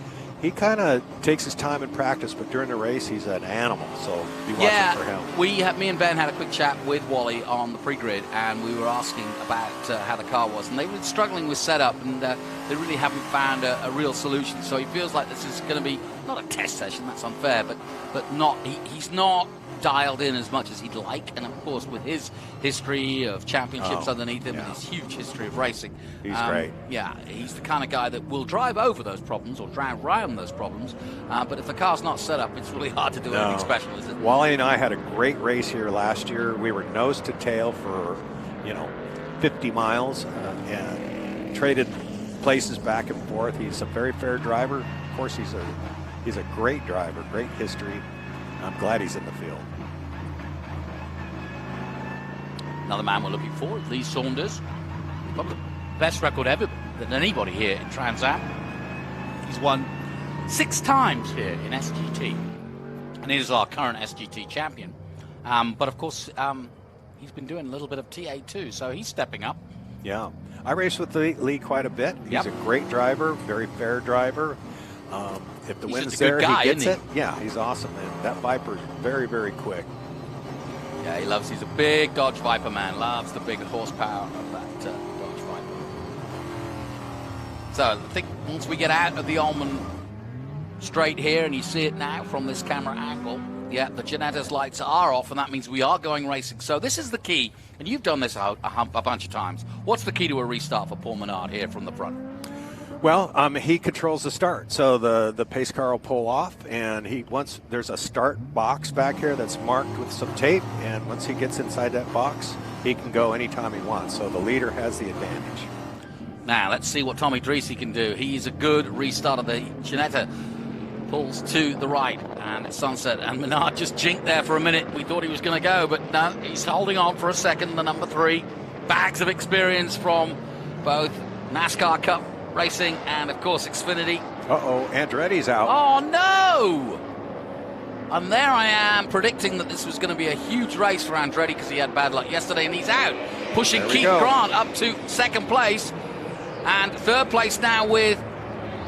he kind of takes his time in practice, but during the race, he's an animal. So be watching for him. Me and Ben had a quick chat with Wally on the pre-grid, and we were asking about how the car was. And they were struggling with setup, and they really haven't found a real solution. So he feels like this is going to be not a test session, that's unfair, but not he's not dialed in as much as he'd like. And of course, with his history of championships underneath him and his huge history of racing, he's great. Yeah, he's the kind of guy that will drive over those problems or drive around those problems. But if the car's not set up, it's really hard to do anything special, is it? Wally and I had a great race here last year. We were nose to tail for, 50 miles and traded places back and forth. He's a very fair driver. Of course, he's a great driver, great history. I'm glad he's in the field. Another man we're looking for, Lee Saunders. Probably the best record ever than anybody here in Trans Am. He's won 6 times here in SGT. And he is our current SGT champion. But of course, he's been doing a little bit of TA too, so he's stepping up. Yeah. I race with Lee quite a bit. He's a great driver, very fair driver. If the wind's there, he gets it. Yeah, he's awesome. And that Viper's very, very quick. Yeah, he's a big Dodge Viper man, loves the big horsepower of that Dodge Viper. So I think once we get out of the Ullman straight here, and you see it now from this camera angle, the Ginettas lights are off, and that means we are going racing. So this is the key, and you've done this a bunch of times. What's the key to a restart for Paul Menard here from the front? Well, he controls the start, so the pace car will pull off, and there's a start box back here that's marked with some tape, and once he gets inside that box, he can go anytime he wants. So the leader has the advantage. Now let's see what Tommy Dreese can do. He's a good restart of the Ginetta. Pulls to the right, and it's sunset, and Menard just jinked there for a minute. We thought he was going to go, but no, he's holding on for a second. The number 3, bags of experience from both NASCAR Cup racing and, of course, Xfinity. Andretti's out. Oh, no! And there I am predicting that this was going to be a huge race for Andretti because he had bad luck yesterday, and he's out. Pushing Keith Grant up to second place, and third place now with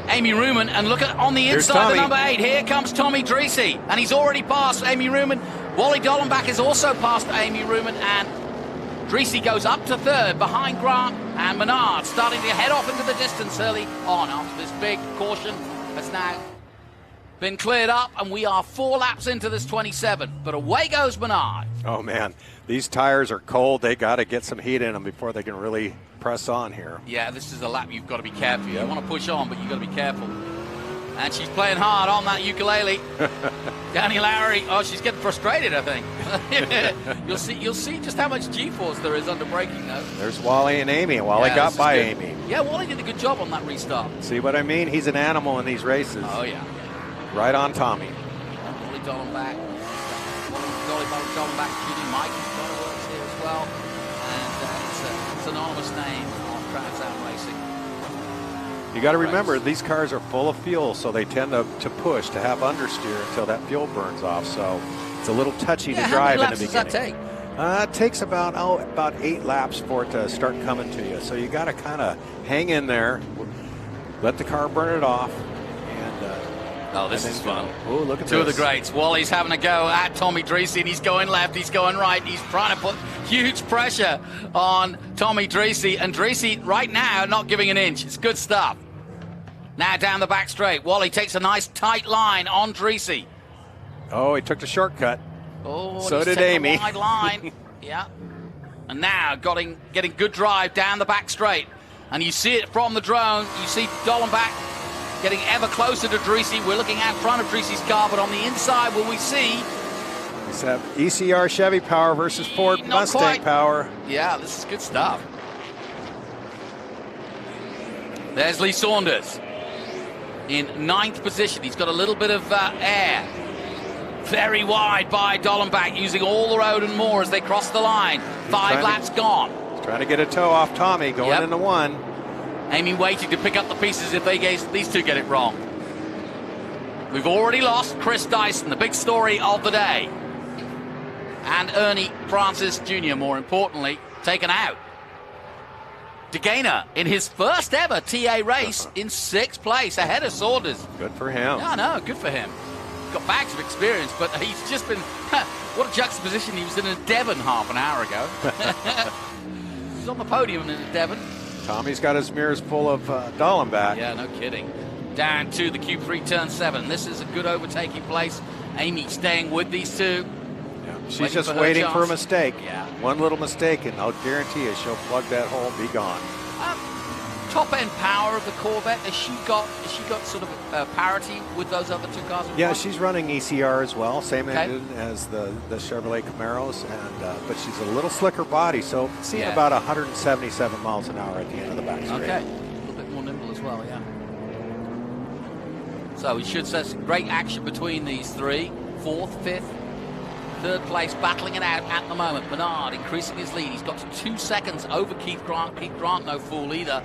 Amy Ruman. And look at on the inside, the number 8. Here comes Tommy Dreese, and he's already passed Amy Ruman. Wally Dollenbach is also past Amy Ruman, and Dreese goes up to third behind Grant, and Menard starting to head off into the distance early on after this big caution has now been cleared up, and we are 4 laps into this 27. But away goes Menard. Oh, man. These tires are cold. They got to get some heat in them before they can really press on here. Yeah, this is a lap you've got to be careful. You want to push on, but you've got to be careful. And she's playing hard on that ukulele. Danny Lowry, oh, she's getting frustrated, I think. You'll see just how much G-force there is under braking, though. There's Wally and Amy. Wally got by Amy. Yeah, Wally did a good job on that restart. See what I mean? He's an animal in these races. Oh, yeah. Right on Tommy. Wally Dollenbach. Wally Dollenbach, Judy Mike works here as well. And it's a synonymous name on Trans Am Racing. You got to remember, these cars are full of fuel, so they tend to push, to have understeer until that fuel burns off. So it's a little touchy to drive in the beginning. How many laps does that take? It takes about 8 laps for it to start coming to you. So you got to kind of hang in there, let the car burn it off. Oh, this is fun. Oh, look at this. Two of the greats. Wally's having a go at Tommy Dreesen, and he's going left, he's going right. He's trying to put huge pressure on Tommy Dreesen, and Dreesen right now not giving an inch. It's good stuff. Now down the back straight. Wally takes a nice tight line on Dreesen. Oh, he took the shortcut. Oh, so did Amy. Wide line. Yeah. And now getting good drive down the back straight. And you see it from the drone. You see Dollenbach getting ever closer to Dreesen. We're looking out front of Dreesen's car, but on the inside, will we see? Let's have ECR Chevy power versus Ford Mustang power. Yeah, this is good stuff. There's Lee Saunders in 9th position. He's got a little bit of air. Very wide by Dollenbach, using all the road and more as they cross the line. 5 laps gone. He's trying to get a toe off Tommy, going into 1. Amy waiting to pick up the pieces if these two get it wrong. We've already lost Chris Dyson, the big story of the day. And Ernie Francis Jr., more importantly, taken out. De Gaynor in his first ever TA race in 6th place, ahead of Saunders. Good for him. Yeah, no, good for him. Got bags of experience, but he's just been... what a juxtaposition. He was in a Devon half an hour ago. He's on the podium in a Devon. Tommy's got his mirrors full of Dollenbach. Yeah, no kidding. Down to the Q3 turn 7. This is a good overtaking place. Amy staying with these two. Yeah, she's just waiting for a mistake. Yeah. One little mistake, and I'll guarantee you she'll plug that hole and be gone. Top end power of the Corvette. Has she got sort of parity with those other two cars? Yeah, she's running ECR as well, same engine as the Chevrolet Camaros, and but she's a little slicker body, so seeing about 177 miles an hour at the end of the back straight. Okay, a little bit more nimble as well, yeah. So we should see some great action between these three. 4th, 5th, 3rd place, battling it out at the moment. Bernard increasing his lead. He's got to 2 seconds over Keith Grant. Keith Grant, no fool either.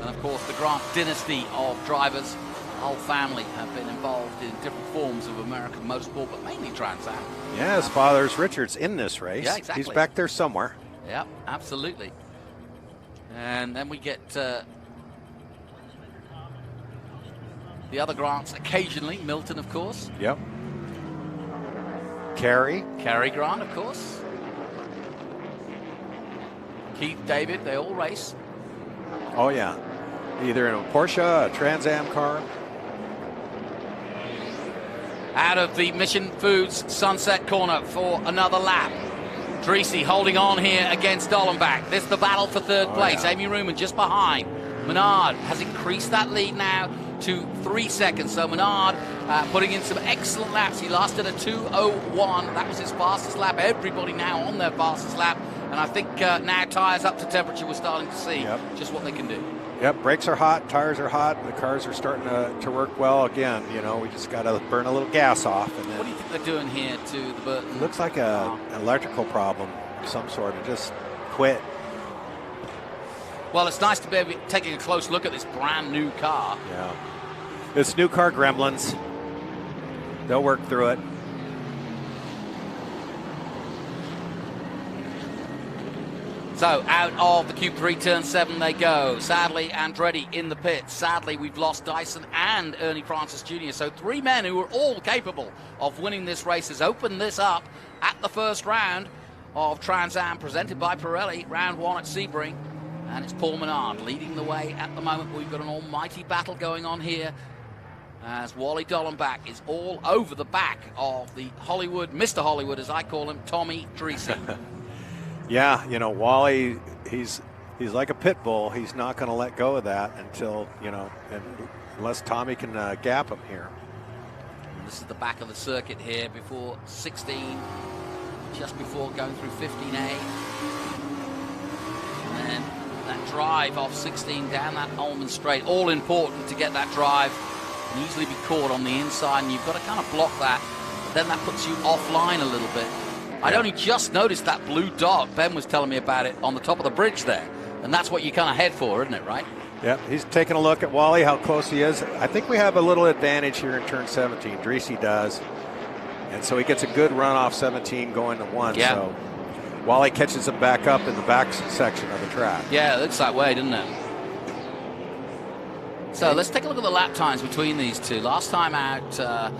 And of course, the Grant dynasty of drivers, the whole family have been involved in different forms of American motorsport, but mainly Trans Am. Yeah, his father's Richard's in this race. Yeah, exactly. He's back there somewhere. Yeah, absolutely. And then we get the other Grants occasionally. Milton, of course. Yep. Cary Grant, of course. Keith, David, they all race. Oh, yeah. Either in a Porsche, a Trans Am car. Out of the Mission Foods Sunset corner for another lap. Dreesen holding on here against Dollenbach. This is the battle for 3rd place. Yeah. Amy Ruman just behind. Menard has increased that lead now to 3 seconds. So Menard putting in some excellent laps. He lasted a 2:01. That was his fastest lap. Everybody now on their fastest lap. And I think now tyres up to temperature, we're starting to see just what they can do. Yep, brakes are hot, tires are hot, the cars are starting to work well again. You know, we just got to burn a little gas off. And then what do you think they're doing here to the Burton? It looks like an electrical problem of some sort. It just quit. Well, it's nice to be taking a close look at this brand new car. Yeah. It's new car gremlins. They'll work through it. So out of the Q3 turn 7 they go. Sadly, Andretti in the pits. Sadly, we've lost Dyson and Ernie Francis Jr. So 3 men who are all capable of winning this race has opened this up at the first round of Trans Am presented by Pirelli. Round 1 at Sebring. And it's Paul Menard leading the way at the moment. We've got an almighty battle going on here as Wally Dollenbach is all over the back of the Hollywood, Mr. Hollywood as I call him, Tommy Dreesen. Yeah, you know, Wally, he's He's like a pit bull. He's not going to let go of that until, unless Tommy can gap him here. This is the back of the circuit here before 16, just before going through 15A. And then that drive off 16 down that Ullman straight, all important to get that drive and easily be caught on the inside, and you've got to kind of block that, but then that puts you offline a little bit. I'd only just noticed that blue dot. Ben was telling me about it on the top of the bridge there, and that's what you kind of head for, isn't it, right? Yep, he's taking a look at Wally, how close he is. I think we have a little advantage here in turn 17. Dreesy does. And so he gets a good run off 17 going to 1. Yeah. So Wally catches him back up in the back section of the track. Yeah, it looks that way, doesn't it? So let's take a look at the lap times between these two. Last time out, a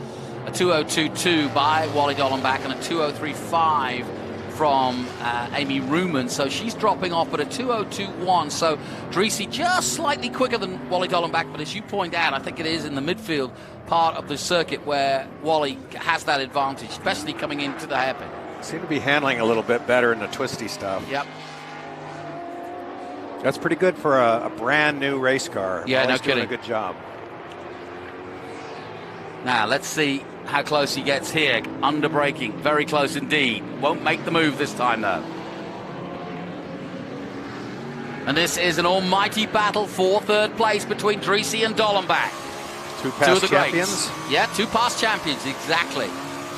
2:02.2 by Wally Dollenbach and a 2:03.5 from Amy Ruman. So she's dropping off at a 2:02.1. So Dreesy just slightly quicker than Wally Dollenbach, but as you point out, I think it is in the midfield part of the circuit where Wally has that advantage, especially coming into the hairpin. Seem to be handling a little bit better in the twisty stuff. Yep. That's pretty good for a brand new race car. Yeah, Wally's no kidding. doing a good job. Now let's see how close he gets here. Under braking, very close indeed. Won't make the move this time though. And this is an almighty battle for third place between Dreesy and Dollenbach. Two past of the champions. Greats. Yeah, two past champions, exactly.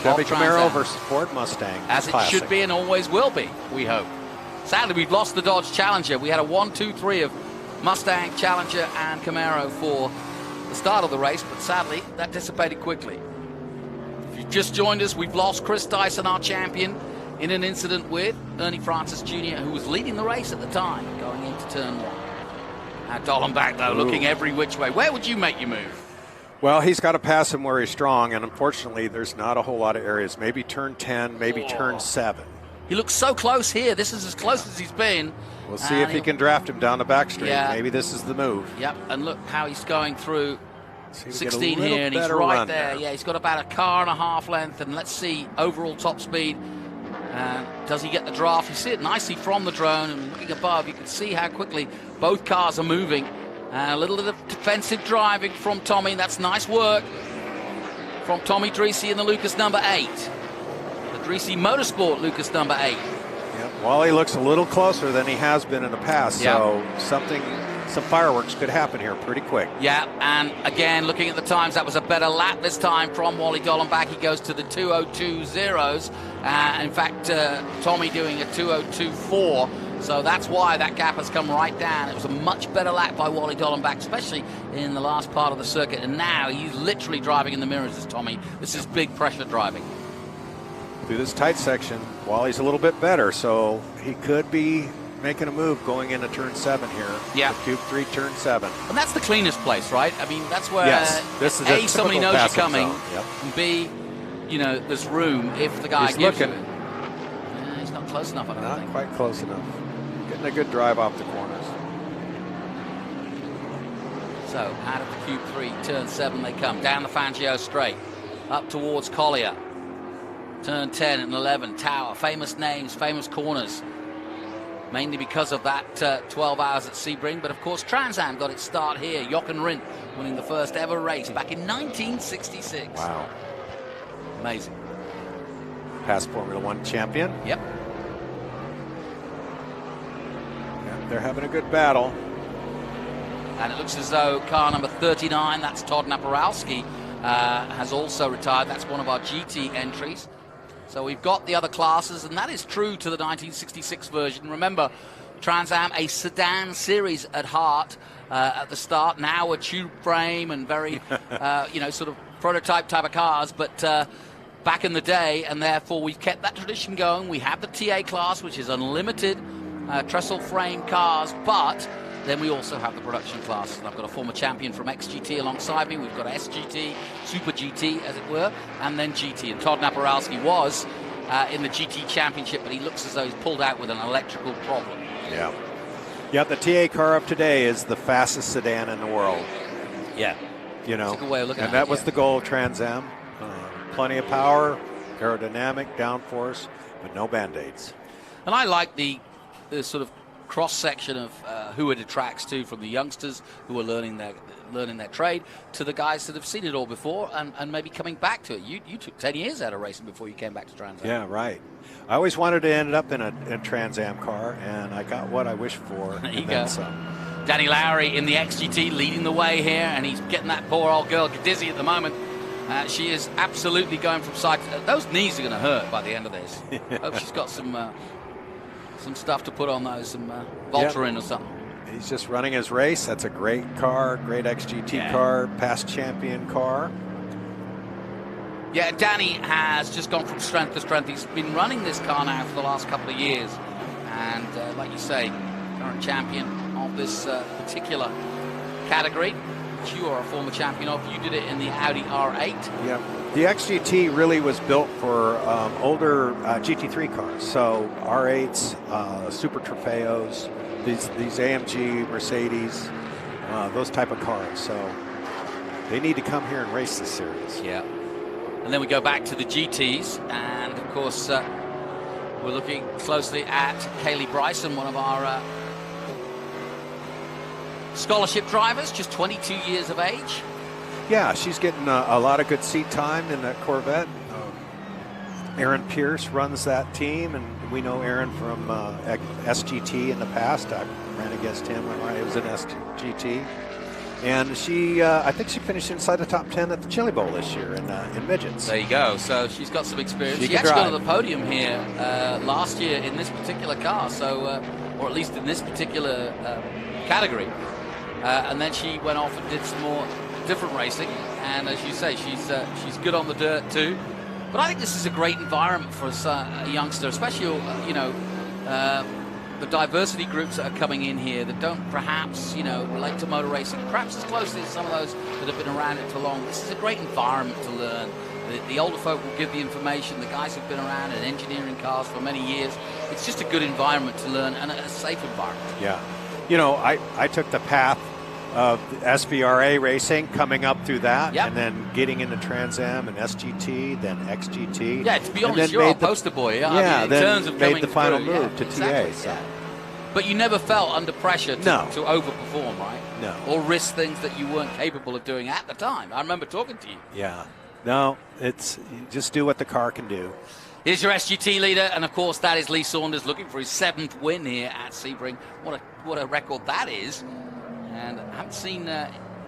Chevy Of Trans Camaro Am. versus Ford Mustang. As it Classic. should be and always will be, we hope. Sadly, we've lost the Dodge Challenger. We had a 1, 2, 3 of Mustang, Challenger, and Camaro for the start of the race, but sadly, that dissipated quickly. If you've just joined us, we've lost Chris Dyson, our champion, in an incident with Ernie Francis Jr., who was leading the race at the time, going into turn 1. Now Dollenbach, though, looking every which way. Where would you make your move? Well, he's got to pass him where he's strong, and unfortunately, there's not a whole lot of areas. Maybe turn 10, maybe turn 7. He looks so close here. This is as close as he's been. We'll see if he can draft him down the back straight. Yeah. Maybe this is the move. Yep, and look how he's going through Seems to 16 get a little here, and he's better right run there. Yeah, he's got about a car and a half length, and let's see overall top speed. Does he get the draft? You see it nicely from the drone, and looking above, you can see how quickly both cars are moving. A little bit of defensive driving from Tommy. That's nice work from Tommy Dreesy in the Lucas number 8. The Dreesy Motorsport Lucas number 8. Yep. Wally looks a little closer than he has been in the past, so some fireworks could happen here pretty quick. Yeah, and again, looking at the times, that was a better lap this time from Wally Dollenbach. He goes to the 2:02.0s. In fact, Tommy doing a 2:02.4. So that's why that gap has come right down. It was a much better lap by Wally Dollenbach, especially in the last part of the circuit. And now he's literally driving in the mirrors as Tommy. This is big pressure driving. Through this tight section, Wally's a little bit better, so he could be making a move going into turn 7 here. Yeah. Cube 3, turn 7. And that's the cleanest place, right? I mean, that's where this is A, somebody knows you're coming, zone. Yep. and B, there's room if the guy He's gives looking. you it. Yeah, he's not close enough, I don't think. Not quite close enough. Getting a good drive off the corners. So out of the Cube 3, turn 7 they come. Down the Fangio straight. Up towards Collier. Turn 10 and 11. Tower. Famous names, famous corners. Mainly because of that 12 hours at Sebring. But of course, Trans Am got its start here. Jochen Rindt winning the first ever race back in 1966. Wow. Amazing. Past Formula 1 champion. Yep. They're having a good battle. And it looks as though car number 39, that's Todd Naparowski, has also retired. That's one of our GT entries. So we've got the other classes, and that is true to the 1966 version. Remember, Trans Am, a sedan series at heart at the start. Now a tube frame and very, sort of prototype type of cars. But back in the day, and therefore we've kept that tradition going. We have the TA class, which is unlimited trestle frame cars, but then we also have the production classes. And I've got a former champion from XGT alongside me. We've got SGT, Super GT, as it were, and then GT. And Todd Naparowski was in the GT Championship, but he looks as though he's pulled out with an electrical problem. Yeah. Yeah, the TA car up today is the fastest sedan in the world. Yeah. That's a good way of looking at and it, that was the goal of Trans Am. Plenty of power, aerodynamic, downforce, but no Band-Aids. And I like the sort of cross-section of who it attracts to, from the youngsters who are learning their trade to the guys that have seen it all before and maybe coming back to it. You took 10 years out of racing before you came back to Trans Am. Yeah, right. I always wanted to end up in a Trans Am car, and I got what I wished for. There you go. Danny Lowry in the XGT leading the way here, and he's getting that poor old girl dizzy at the moment. She is absolutely going from side to... Those knees are going to hurt by the end of this. Hope she's got some stuff to put on those, some Voltaren or something. He's just running his race. That's a great car, great XGT car, past champion car. Yeah, Danny has just gone from strength to strength. He's been running this car now for the last couple of years. And like you say, current champion of this particular category, which you are a former champion of. You did it in the Audi R8. Yeah, the XGT really was built for older GT3 cars. So R8s, Super Trofeos, these AMG, Mercedes, those type of cars. So they need to come here and race this series. Yeah. And then we go back to the GTs, and of course we're looking closely at Kaylee Bryson, one of our scholarship drivers, just 22 years of age. Yeah, she's getting a lot of good seat time in that Corvette. Aaron Pierce runs that team, and we know Aaron from SGT in the past. I ran against him when I was in SGT. And she, I think she finished inside the top 10 at the Chili Bowl this year in midgets. There you go. So she's got some experience. She actually got to the podium here last year in this particular car, so or at least in this particular category. And then she went off and did some more different racing. And as you say, she's good on the dirt too. But I think this is a great environment for a youngster, especially the diversity groups that are coming in here that don't perhaps, relate to motor racing, perhaps as closely as some of those that have been around it for long. This is a great environment to learn. The older folk will give the information. The guys who've been around in engineering cars for many years, it's just a good environment to learn and a safe environment. Yeah. I took the path of SVRA racing, coming up through that, and then getting into Trans Am and SGT, then XGT. Yeah, to be honest, you're our poster boy. Yeah, in terms of made the final through, move to exactly, TA. So. But you never felt under pressure to overperform, right? No. Or risk things that you weren't capable of doing at the time. I remember talking to you. Yeah. No, you just do what the car can do. Here's your SGT leader, and of course that is Lee Saunders looking for his 7th win here at Sebring. What a record that is. And I haven't seen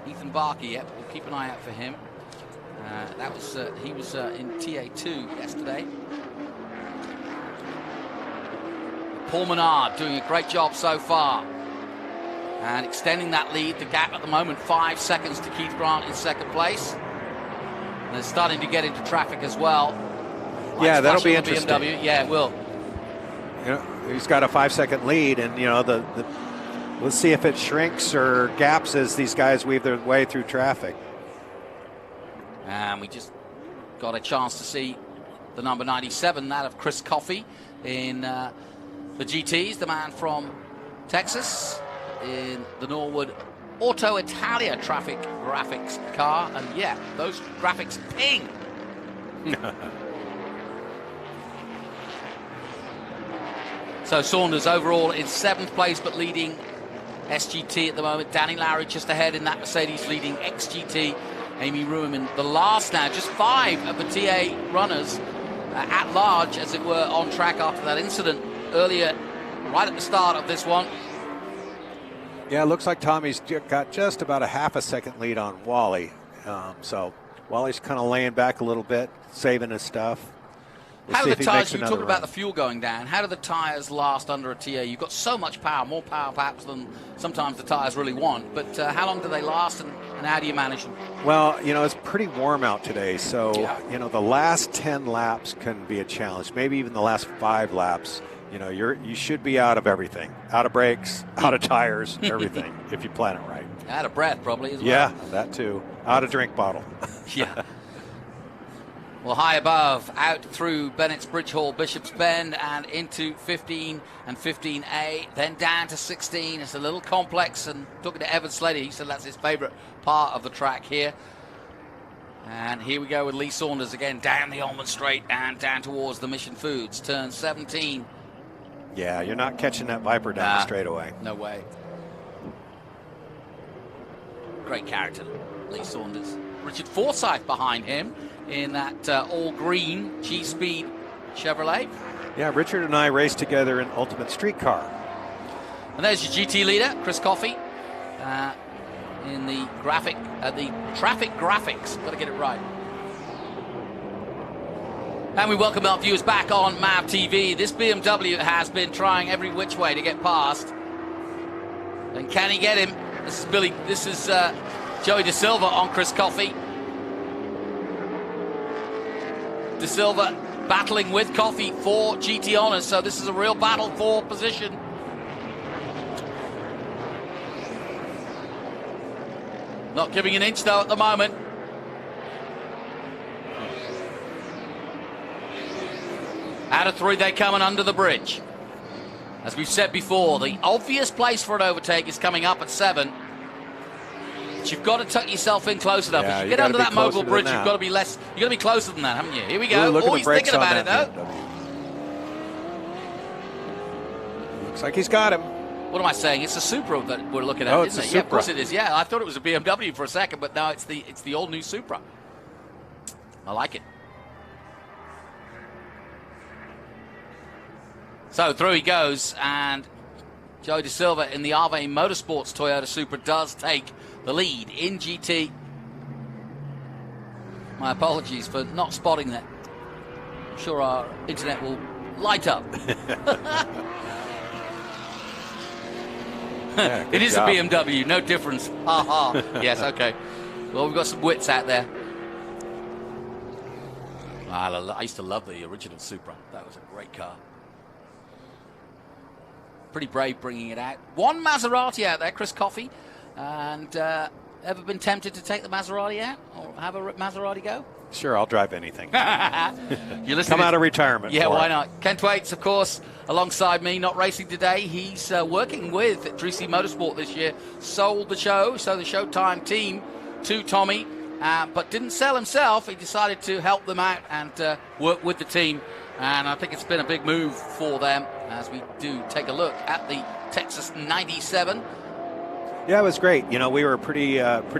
Ethan Barker yet, but we'll keep an eye out for him. He was in TA2 yesterday. Paul Menard doing a great job so far. And extending that lead, the gap at the moment, 5 seconds to Keith Grant in 2nd place. And they're starting to get into traffic as well. Yeah, that'll be interesting. BMW. Yeah, it will. He's got a 5-second lead, and let's see if it shrinks or gaps as these guys weave their way through traffic. And we just got a chance to see the number 97, that of Chris Coffey in the GTs, the man from Texas in the Norwood Auto Italia traffic graphics car. And yeah, those graphics ping. So Saunders overall in 7th place, but leading SGT at the moment. Danny Lowry just ahead in that Mercedes, leading XGT. Amy Ruhrman, the last now, just 5 of the TA runners at large, as it were, on track after that incident earlier, right at the start of this one. Yeah, it looks like Tommy's got just about a half a second lead on Wally. So Wally's kind of laying back a little bit, saving his stuff. How do the tyres, you talk about the fuel going down, how do the tyres last under a TA? You've got so much power, more power perhaps than sometimes the tyres really want, but how long do they last, and how do you manage them? Well, it's pretty warm out today, so, the last 10 laps can be a challenge, maybe even the last 5 laps. You should be out of everything, out of brakes, out of tires, everything, if you plan it right. Out of breath probably as well. Yeah, that too. Out of drink bottle. Yeah. Well, high above, out through Bennett's Bridge Hall, Bishop's Bend, and into 15 and 15A, then down to 16. It's a little complex, and talking to Evan Sleddy, he said that's his favourite part of the track here. And here we go with Lee Saunders again, down the Almond Straight and down towards the Mission Foods. Turn 17 Yeah, you're not catching that Viper down straight away. No way. Great character, Lee Saunders. Richard Forsyth behind him in that all-green G-Speed Chevrolet. Yeah, Richard and I raced together in Ultimate Street Car. And there's your GT leader, Chris Coffey, in the traffic graphics. Got to get it right. And we welcome our viewers back on MAV TV. This BMW has been trying every which way to get past. And can he get him? This is Joey De Silva on Chris Coffey. De Silva battling with Coffey for GT honors, so this is a real battle for position. Not giving an inch though at the moment. Out of 3, they coming under the bridge. As we've said before, the obvious place for an overtake is coming up at 7. But you've got to tuck yourself in close enough. Yeah, As you get under that mogul bridge, you've got to be closer than that, haven't you? Here we go. Ooh, he's thinking about it though. Looks like he's got him. What am I saying? It's a Supra that we're looking at, Oh, isn't it's it? a Yeah, of Supra. course it is. Yeah, I thought it was a BMW for a second, but now it's the all new Supra. I like it. So through he goes, and Joey De Silva in the Arve Motorsports Toyota Supra does take the lead in GT. My apologies for not spotting that. I'm sure our internet will light up. Yeah, it is job. a BMW, no difference. Ha ha. Yes, okay. Well, we've got some wits out there. I used to love the original Supra. That was a great car. Pretty brave bringing it out. One Maserati out there, Chris Coffey. And ever been tempted to take the Maserati out or have a Maserati go? Sure, I'll drive anything. You listen Come out of retirement. Yeah, for why it. not? Kent Waits, of course, alongside me, not racing today. He's working with 3C Motorsport this year. Sold the show, so the Showtime team to Tommy, but didn't sell himself. He decided to help them out and work with the team. And I think it's been a big move for them as we do take a look at the Texas 97. Yeah, it was great. You know, we were a pretty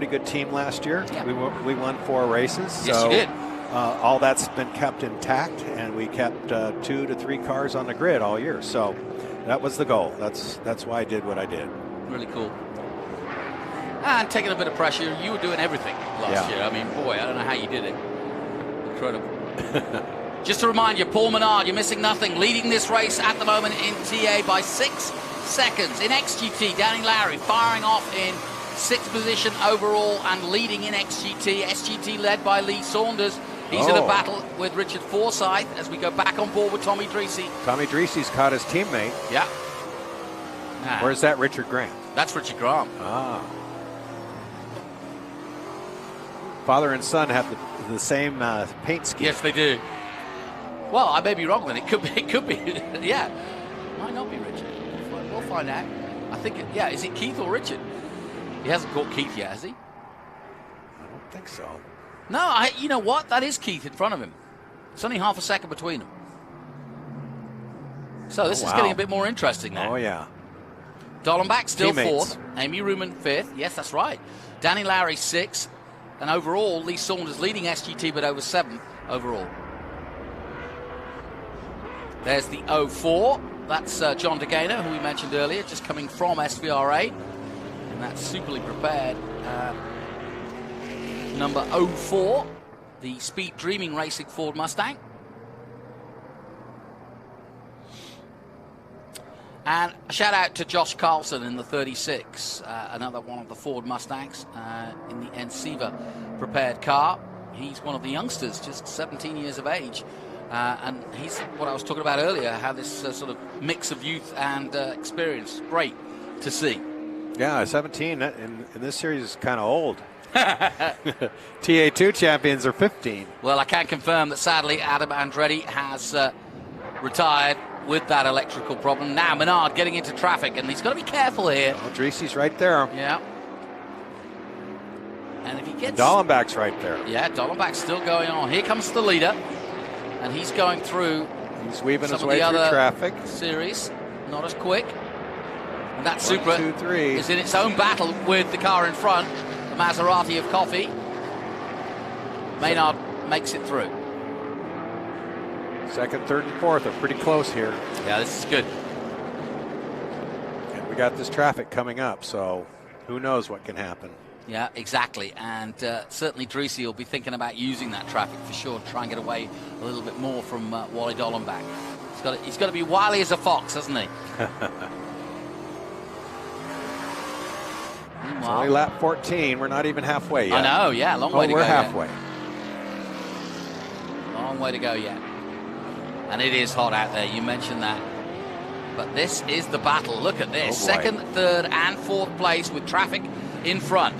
good team last year. Yeah. We won 4 races. Yes, so, you did. All that's been kept intact, and we kept 2 to 3 cars on the grid all year. So that was the goal. That's why I did what I did. Really cool. And taking a bit of pressure. You were doing everything last year. I mean, boy, I don't know how you did it. Incredible. Just to remind you, Paul Menard, you're missing nothing. Leading this race at the moment in TA by 6 seconds. In XGT, Danny Lowry firing off in 6th position overall and leading in XGT. SGT led by Lee Saunders. He's in a battle with Richard Forsyth as we go back on board with Tommy Dreesy. Tommy Dreesy's caught his teammate. Yeah. Where's that Richard Grant? That's Richard Grant. Ah. Father and son have the same paint scheme. Yes, they do. Well, I may be wrong then. It could be. Yeah. Might not be Richard. We'll find out. I think, is it Keith or Richard? He hasn't caught Keith yet, has he? I don't think so. No, you know what? That is Keith in front of him. It's only half a second between them. So this is getting a bit more interesting now. Oh, yeah. Dollenbach still Teammates. 4th. Amy Ruman 5th. Yes, that's right. Danny Lowry 6th. And overall, Lee Saunders leading SGT, but over 7th overall. There's the 04. That's John DeGainer, who we mentioned earlier, just coming from SVRA. And that's superly prepared. Number 04, the Speed Dreaming Racing Ford Mustang. And a shout out to Josh Carlson in the 36, another one of the Ford Mustangs in the Enceva prepared car. He's one of the youngsters, just 17 years of age. And he's what I was talking about earlier, how this sort of mix of youth and experience. Great to see. Yeah, 17 in this series is kind of old. TA2 champions are 15. Well, I can confirm that sadly Adam Andretti has retired with that electrical problem. Now Menard getting into traffic, and he's got to be careful here. Oh, Dreesy's right there. Yeah. And if he gets... Dollenbach's right there. Yeah, Dollenbach's still going on. Here comes the leader, and he's going through... He's weaving some his of way the through other traffic. Series. not as quick. And that 1, Supra 2, 3. is in its own battle with the car in front, the Maserati of Coffee. Maynard makes it through. Second, third, and fourth are pretty close here. Yeah, this is good. And we got this traffic coming up, so who knows what can happen. Yeah, exactly. And certainly Dreesy will be thinking about using that traffic for sure to try and get away a little bit more from Wally Dollenbach. He's got to be wily as a fox, hasn't he? It's only lap 14. We're not even halfway yet. I know, yeah, long way to go. We're halfway. Long way to go yet. And it is hot out there. You mentioned that. But this is the battle. Look at this. Second, third, and fourth place with traffic in front.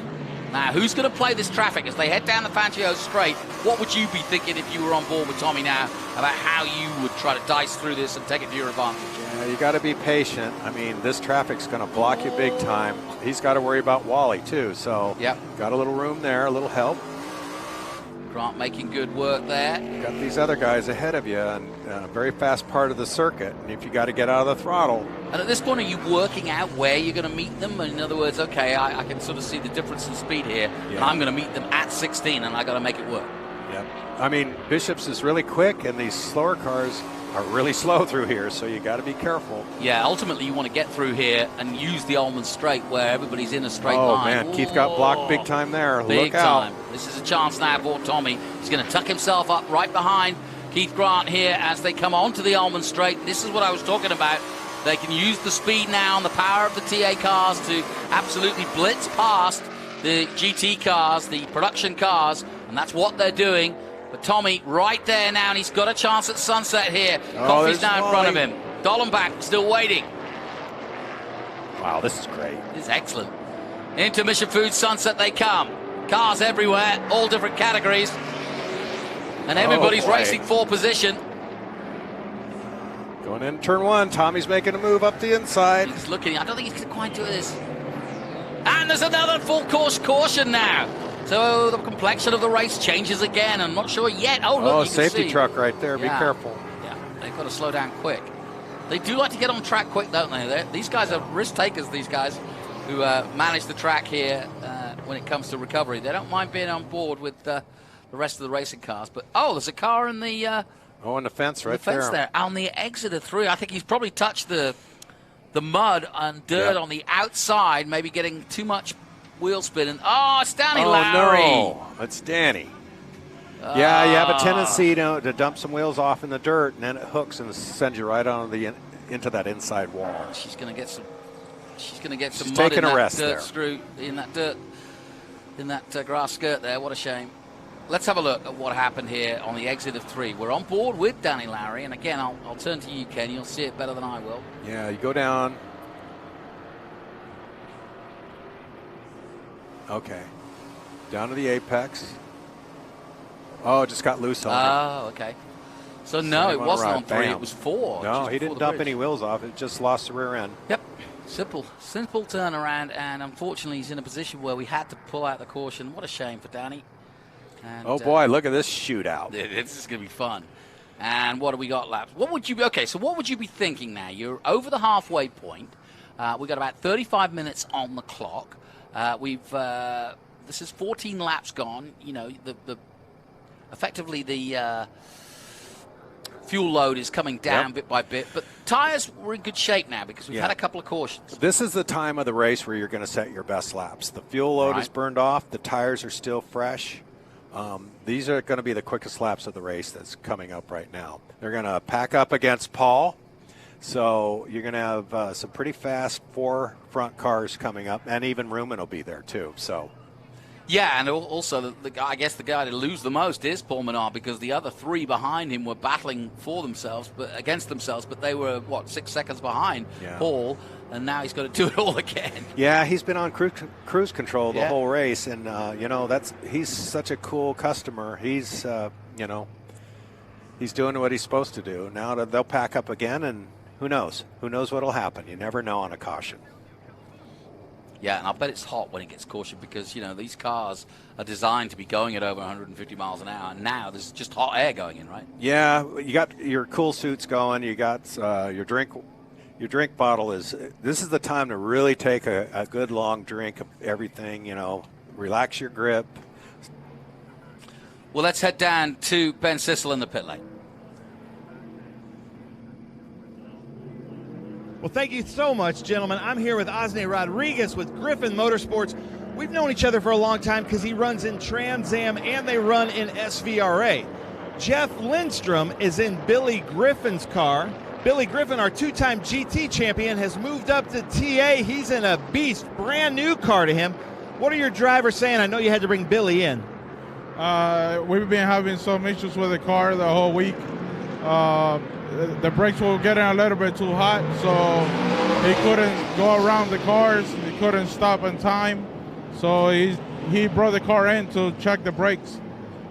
Now, who's going to play this traffic as they head down the Fangio straight? What would you be thinking if you were on board with Tommy now about how you would try to dice through this and take it to your advantage? Yeah, you got to be patient. I mean, this traffic's going to block you big time. He's got to worry about Wally, too. So, got a little room there, a little help. Grant making good work there. Got these other guys ahead of you and a very fast part of the circuit. And if you got to get out of the throttle. And at this point, are you working out where you're going to meet them? In other words, okay, I can sort of see the difference in speed here. Yeah. And I'm going to meet them at 16, and I got to make it work. Yep. I mean, Bishop's is really quick, and these slower cars are really slow through here, so you got to be careful. Yeah, ultimately you want to get through here and use the Ullman Straight where everybody's in a straight line. Oh, man, Keith got blocked big time there. Big Look out. time. This is a chance now for Tommy. He's going to tuck himself up right behind Keith Grant here as they come onto the Ullman Straight. This is what I was talking about. They can use the speed now and the power of the TA cars to absolutely blitz past the GT cars, the production cars, and that's what they're doing. But Tommy right there now, and he's got a chance at Sunset here. Coffey's now in front of him. Dollenbach still waiting. Wow, this is great. This is excellent. Into Mission Foods Sunset they come. Cars everywhere, all different categories. And everybody's racing for position. Going in turn one, Tommy's making a move up the inside. He's looking, I don't think he can quite do this. And there's another full course caution now. So the complexion of the race changes again. I'm not sure yet. Oh, look, you safety can see. truck right there. Be careful. Yeah, they've got to slow down quick. They do like to get on track quick, don't they? These guys are risk takers, these guys who manage the track here when it comes to recovery. They don't mind being on board with the rest of the racing cars. But, there's a car in the... on the fence right there. On the exit of 3, I think he's probably touched the mud and dirt on the outside, maybe getting too much wheel spin. And, it's Danny Lowry. No, it's Danny. Yeah, you have a tendency to dump some wheels off in the dirt, and then it hooks and sends you right into that inside wall. She's going to get some. She's going to get some She's mud taking in a that rest dirt there. street, in that dirt, in that grass skirt there. What a shame. Let's have a look at what happened here on the exit of 3. We're on board with Danny Lowry, and again, I'll turn to you, Ken. You'll see it better than I will. Yeah, you go down. Okay. Down to the apex. Oh, it just got loose on it. Oh, okay. So, no, it wasn't on 3. It was 4. No, he didn't dump any wheels off. It just lost the rear end. Yep. Simple turnaround, and unfortunately, he's in a position where we had to pull out the caution. What a shame for Danny. And, oh, boy, look at this shootout. This is going to be fun. And what do we got left? What would you be thinking now? You're over the halfway point. We've got about 35 minutes on the clock. This is 14 laps gone. You know, effectively the fuel load is coming down bit by bit, but tires were in good shape now because we've had a couple of cautions. This is the time of the race where you're going to set your best laps. The fuel load is burned off. The tires are still fresh. These are going to be the quickest laps of the race that's coming up right now. They're going to pack up against Paul. So you're going to have some pretty fast 4 front cars coming up, and even Ruman will be there too. So, yeah, and also I guess the guy to lose the most is Paul Menard because the other 3 behind him were battling for themselves, against themselves, but they were 6 seconds behind Paul, and now he's got to do it all again. Yeah, he's been on cruise control the whole race, and he's such a cool customer. He's he's doing what he's supposed to do. Now they'll pack up again, and who knows? Who knows what will happen? You never know on a caution. Yeah, and I bet it's hot when it gets caution because, these cars are designed to be going at over 150 miles an hour, and now there's just hot air going in, right? Yeah, you got your cool suits going. You got your drink your drink bottle this is the time to really take a good long drink of everything, you know, relax your grip. Well, let's head down to Ben Sissel in the pit lane. Well, thank you so much, gentlemen. I'm here with Osney Rodriguez with Griffin Motorsports. We've known each other for a long time because he runs in Trans Am and they run in SVRA. Jeff Lindstrom is in Billy Griffin's car. Billy Griffin, our two-time GT champion, has moved up to TA. He's in a beast, brand new car to him. What are your drivers saying? I know you had to bring Billy in. We've been having some issues with the car the whole week. The brakes were getting a little bit too hot, so he couldn't go around the cars. He couldn't stop in time. So he brought the car in to check the brakes.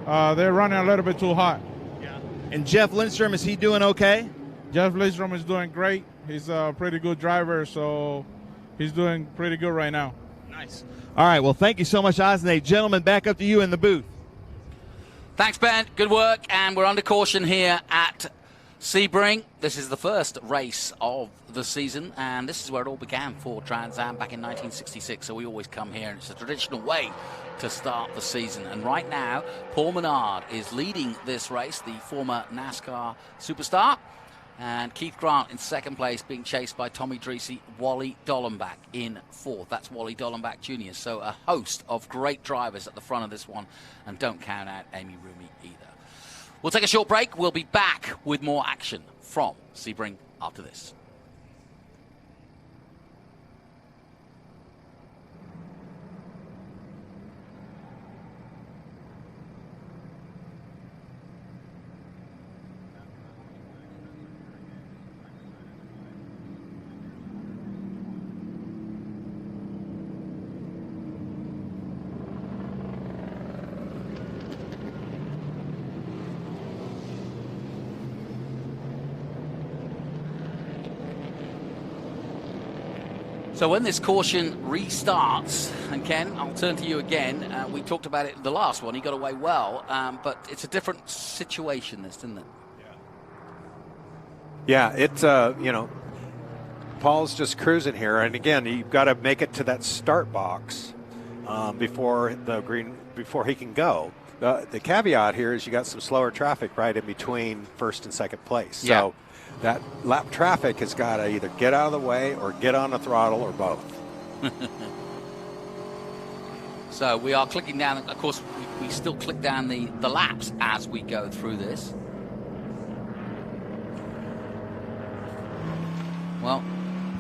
They're running a little bit too hot. Yeah. And Jeff Lindstrom, is he doing okay? Jeff Lindstrom is doing great. He's a pretty good driver, so he's doing pretty good right now. Nice. All right, well, thank you so much, Osney. Gentlemen, back up to you in the booth. Thanks, Ben. Good work. And we're under caution here at Sebring. This is the first race of the season, and this is where it all began for Trans Am back in 1966. So we always come here, and it's a traditional way to start the season. And right now, Paul Menard is leading this race, the former NASCAR superstar. And Keith Grant in second place, being chased by Tommy Dreese, Wally Dollenbach in fourth. That's Wally Dollenbach Jr. So a host of great drivers at the front of this one. And don't count out Amy Rooney either. We'll take a short break. We'll be back with more action from Sebring after this. So when this caution restarts, and Ken, I'll turn to you again. We talked about it in the last one. He got away well, but it's a different situation, this, isn't it? Yeah, it's, you know, Paul's just cruising here. And again, you've got to make it to that start box before he can go. The caveat here is you got some slower traffic right in between first and second place. Yeah. So that lap traffic has got to either get out of the way or get on the throttle or both. So we are clicking down. Of course, we still click down the laps as we go through this. Well,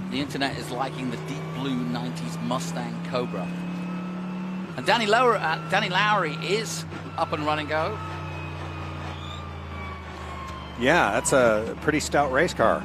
the internet is liking the deep blue 90s Mustang Cobra. And Danny Lowry is up and running go. Yeah, that's a pretty stout race car.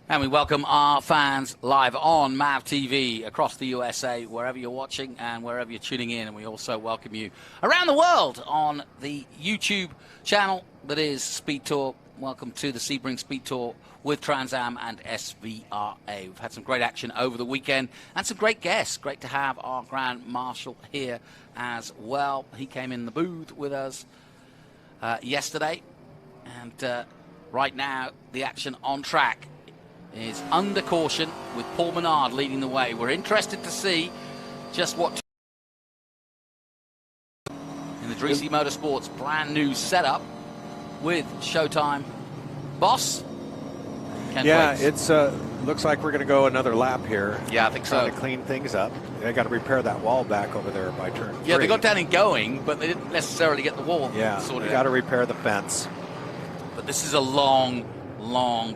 And we welcome our fans live on MAV TV across the USA, wherever you're watching and wherever you're tuning in. And we also welcome you around the world on the YouTube channel that is Speed Tour. Welcome to the Sebring Speed Tour with Trans Am and SVRA. We've had some great action over the weekend and some great guests. Great to have our Grand Marshal here as well. He came in the booth with us yesterday. And right now, the action on track is under caution with Paul Menard leading the way. We're interested to see just what in the Dreese Motorsports brand new setup with Showtime boss Ken Waits. It's looks like we're going to go another lap here. Yeah, I think so. Trying to clean things up. They got to repair that wall back over there by turn 3. Yeah, they got down in going, but they didn't necessarily get the wall sorted out. Got to repair the fence. But this is a long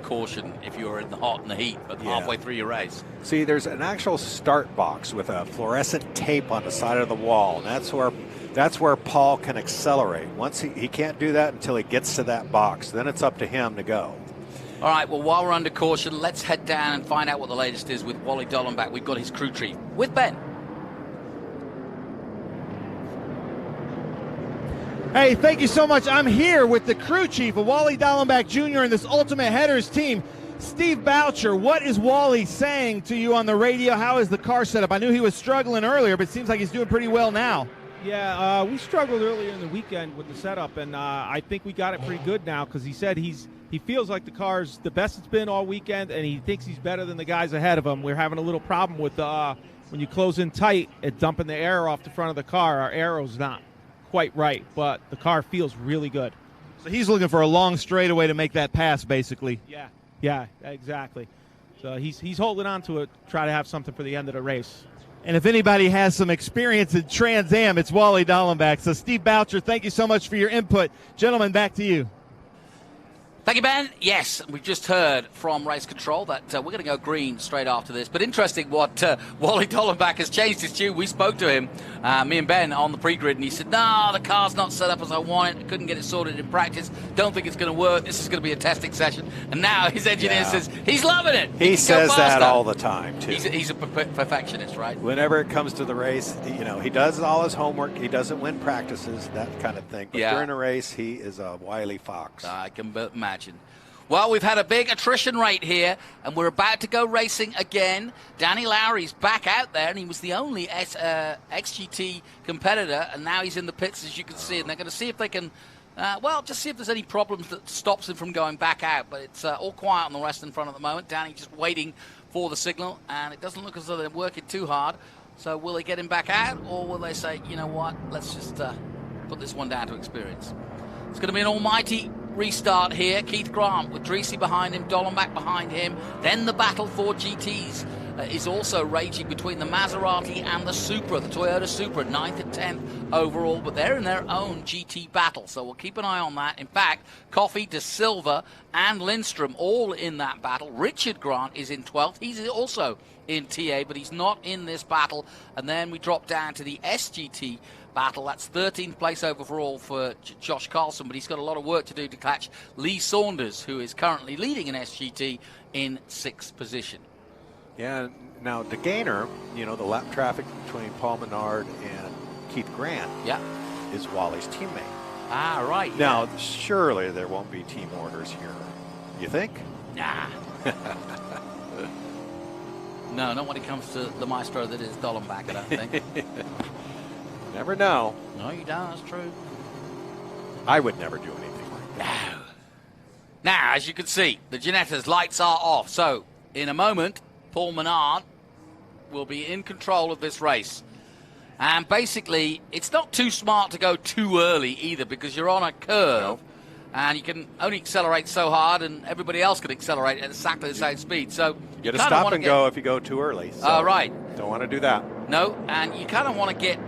caution if you're in the hot and the heat, but halfway through your race. See, there's an actual start box with a fluorescent tape on the side of the wall, and that's where Paul can accelerate. Once he can't do that until he gets to that box. Then it's up to him to go. All right, well, while we're under caution, let's head down and find out what the latest is with Wally Dollenbach. We've got his crew chief with Ben. Hey, thank you so much. I'm here with the crew chief of Wally Dallenbach Jr. and this Ultimate Headers team, Steve Boucher. What is Wally saying to you on the radio? How is the car set up? I knew he was struggling earlier, but it seems like he's doing pretty well now. Yeah, we struggled earlier in the weekend with the setup, and I think we got it pretty good now because he said he feels like the car's the best it's been all weekend, and he thinks he's better than the guys ahead of him. We're having a little problem with when you close in tight, it dumping the air off the front of the car. Our aero's not quite right, but the car feels really good. So he's looking for a long straightaway to make that pass, basically. Yeah, exactly. So he's holding on to it, try to have something for the end of the race. And if anybody has some experience in Trans Am, it's Wally Dallenbach. So Steve Boucher, thank you so much for your input. Gentlemen, back to you. Thank you, Ben. Yes, we've just heard from Race Control that we're going to go green straight after this. But interesting what Wally Dallenbach has changed his tune. We spoke to him, me and Ben, on the pre-grid, and he said, no, the car's not set up as I want it. I couldn't get it sorted in practice. Don't think it's going to work. This is going to be a testing session. And now his engineer says he's loving it. He says that all the time, too. He's a perfectionist, right? Whenever it comes to the race, he does all his homework. He doesn't win practices, that kind of thing. But during a race, he is a wily fox. I can imagine. Well, we've had a big attrition rate here, and we're about to go racing again. Danny Lowry's back out there, and he was the only XGT competitor, and now he's in the pits, as you can see, and they're going to see if they can, just see if there's any problems that stops him from going back out. But it's all quiet on the rest in front at the moment. Danny just waiting for the signal, and it doesn't look as though they're working too hard. So will they get him back out, or will they say, you know what, let's just put this one down to experience? It's going to be an almighty restart here. Keith Grant with Dreesy behind him, Dallenbach behind him. Then the battle for GTs is also raging between the Maserati and the Supra, the Toyota Supra, 9th and 10th overall, but they're in their own GT battle, so we'll keep an eye on that. In fact, Coffey, De Silva, and Lindstrom all in that battle. Richard Grant is in 12th. He's also in TA, but he's not in this battle. And then we drop down to the SGT battle. That's 13th place overall for Josh Carlson, but he's got a lot of work to do to catch Lee Saunders, who is currently leading in SGT in 6th position. Yeah, now the gainer, the lap traffic between Paul Menard and Keith Grant is Wally's teammate. Ah, right. Now, surely there won't be team orders here. You think? Nah. No, not when it comes to the maestro that is Dallenbach, I don't think. Never know. No, you don't. That's true. I would never do anything like that. No. Now, as you can see, the Ginettas' lights are off. So, in a moment, Paul Menard will be in control of this race. And basically, it's not too smart to go too early either, because you're on a curve. And you can only accelerate so hard, and everybody else can accelerate at exactly the same speed. So you got to stop and go if you go too early. So right. Don't want to do that. No, and you kind of want to get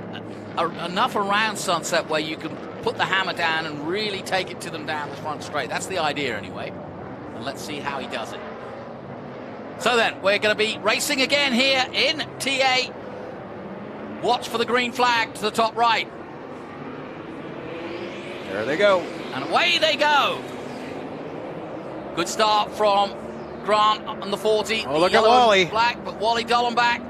enough around Sunset where you can put the hammer down and really take it to them down the front straight. That's the idea anyway. And let's see how he does it. So then, we're going to be racing again here in TA. Watch for the green flag to the top right. There they go. And away they go. Good start from Grant on the 40. Oh, look at Wally. Black, but Wally Dallenbach.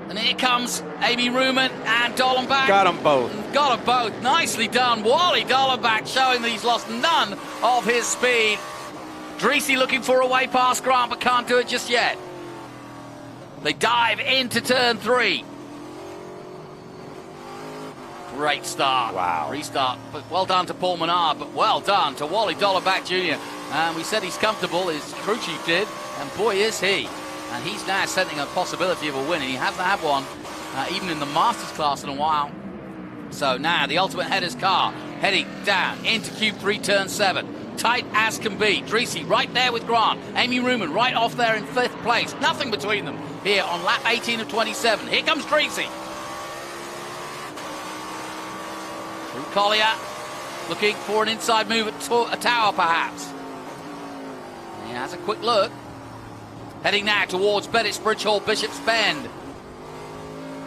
And here comes Amy Ruman and Dallenbach. Got them both. Got them both. Nicely done. Wally Dallenbach showing that he's lost none of his speed. Dreesy looking for a way past Grant, but can't do it just yet. They dive into turn 3. Great start. Wow. Restart. But well done to Paul Menard, but well done to Wally Dallenbach Jr. And we said he's comfortable, his crew chief did, and boy is he. And he's now setting a possibility of a win, and he hasn't had one even in the Masters class in a while. So now the Ultimate Headers car heading down into Cube 3, turn 7. Tight as can be. Dreesy right there with Grant. Amy Ruman right off there in 5th place. Nothing between them here on lap 18 of 27. Here comes Dreesy. Through Collier, looking for an inside move at a tower perhaps. He has a quick look. Heading now towards Bennett's Bridge Hall, Bishop's Bend.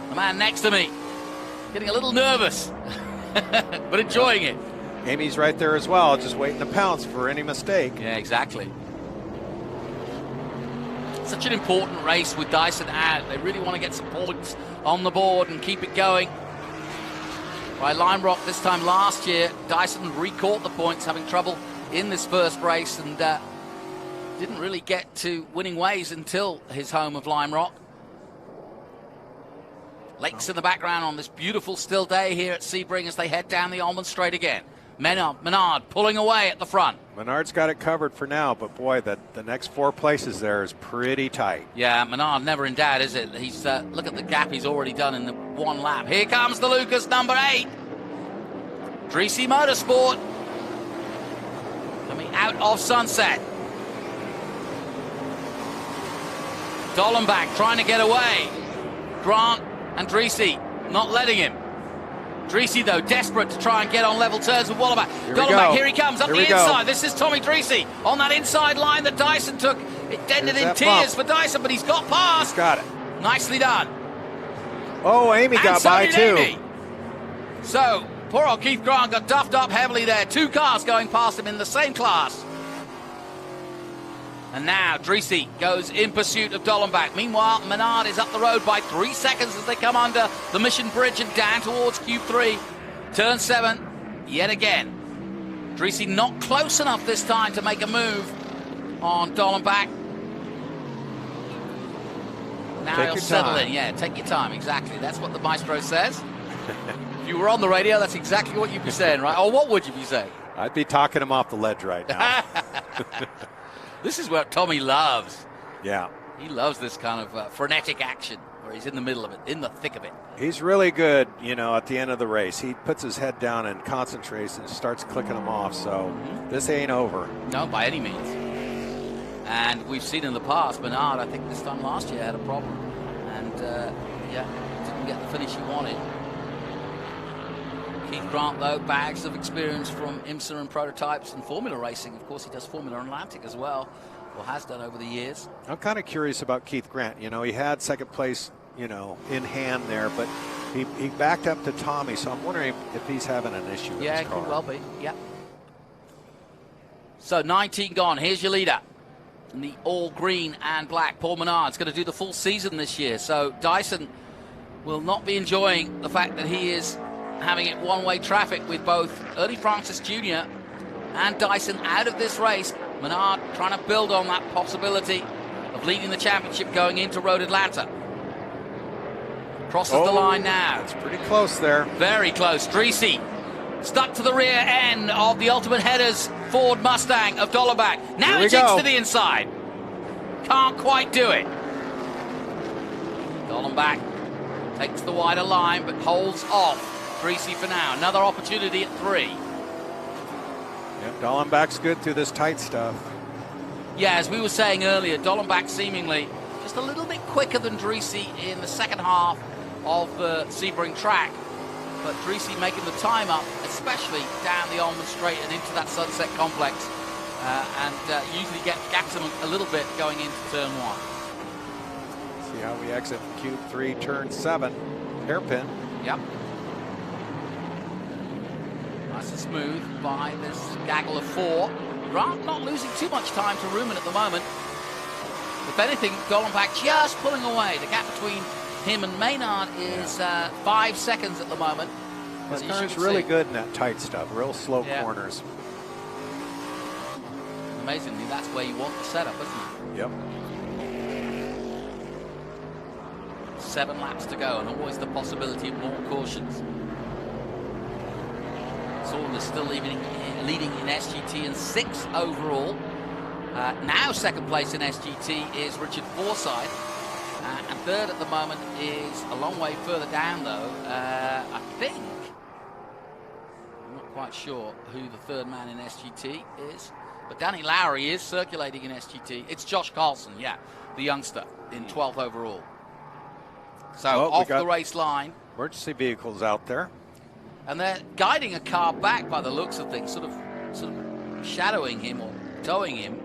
The man next to me, getting a little nervous, but enjoying it. Amy's right there as well, just waiting to pounce for any mistake. Yeah, exactly. Such an important race with Dyson out. They really want to get some points on the board and keep it going. by Lime Rock this time last year. Dyson recaught the points, having trouble in this first race, and didn't really get to winning ways until his home of Lime Rock. Lakes in the background on this beautiful still day here at Sebring as they head down the Almond Straight again. Menard pulling away at the front. Menard's got it covered for now, but boy, the next 4 places there is pretty tight. Yeah, Menard never in doubt, is it? He's look at the gap he's already done in the 1 lap. Here comes the Lucas number 8. Dreesy Motorsport coming out of Sunset. Dollenbach trying to get away. Grant and Dreesy not letting him. Dreesy, though, desperate to try and get on level terms with Dollenbach. Dollenbach, here he comes, up the inside. This is Tommy Dreesy on that inside line that Dyson took. It ended in tears for Dyson, but he's got past. He's got it. Nicely done. Oh, Amy got by, too. Amy. So, poor old Keith Grant got duffed up heavily there. 2 cars going past him in the same class. And now Dreesy goes in pursuit of Dollenbach. Meanwhile, Menard is up the road by 3 seconds as they come under the Mission Bridge and down towards Cube 3. Turn 7, yet again. Dreesy not close enough this time to make a move on Dollenbach. Now he'll settle in. Yeah, take your time, exactly. That's what the maestro says. If you were on the radio, that's exactly what you'd be saying, right? Or what would you be saying? I'd be talking him off the ledge right now. This is what Tommy loves. Yeah. He loves this kind of frenetic action where he's in the middle of it, in the thick of it. He's really good, you know, at the end of the race. He puts his head down and concentrates and starts clicking them off. So this ain't over. No, by any means. And we've seen in the past, Menard, I think this time last year, had a problem. And, yeah, didn't get the finish he wanted. Keith Grant, though, bags of experience from IMSA and prototypes and Formula racing. Of course, he does Formula Atlantic as well, or has done over the years. I'm kind of curious about Keith Grant. You know, he had second place, you know, in hand there, but he backed up to Tommy, so I'm wondering if he's having an issue with his car. Yeah, it could well be, yeah. So 19 gone. Here's your leader in the all green and black. Paul Menard's going to do the full season this year, so Dyson will not be enjoying the fact that he is having it one-way traffic with both Ernie Francis Jr. and Dyson out of this race. Menard trying to build on that possibility of leading the championship going into Road Atlanta. Crosses the line now. It's pretty close there. Very close. Dreesy stuck to the rear end of the Ultimate Headers Ford Mustang of Dollenbach. Now he jigs to the inside. Can't quite do it. Dollenbach takes the wider line but holds off Dreesy for now. Another opportunity at 3. Yep, Dollenbach's good through this tight stuff. Yeah, as we were saying earlier, Dollenbach seemingly just a little bit quicker than Dreesy in the second half of the Sebring track. But Dreesy making the time up, especially down the Almond Straight and into that Sunset Complex. And usually gaps him a little bit going into turn 1. See how we exit Cube 3, turn 7. Hairpin. Yep. Nice and smooth by this gaggle of 4. Grant not losing too much time to Ruman at the moment. If anything, Dollenbach just pulling away. The gap between him and Maynard is 5 seconds at the moment. This car's really good in that tight stuff, real slow corners. Amazingly, that's where you want the setup, isn't it? Yep. 7 laps to go, and always the possibility of more cautions. Sorn is still leading in SGT and 6 overall. Now second place in SGT is Richard Forsyth. And third at the moment is a long way further down, though. I think, I'm not quite sure who the third man in SGT is, but Danny Lowry is circulating in SGT. It's Josh Carlson, yeah, the youngster in 12th overall. So off the race line. Emergency vehicles out there. And they're guiding a car back by the looks of things, sort of shadowing him or towing him.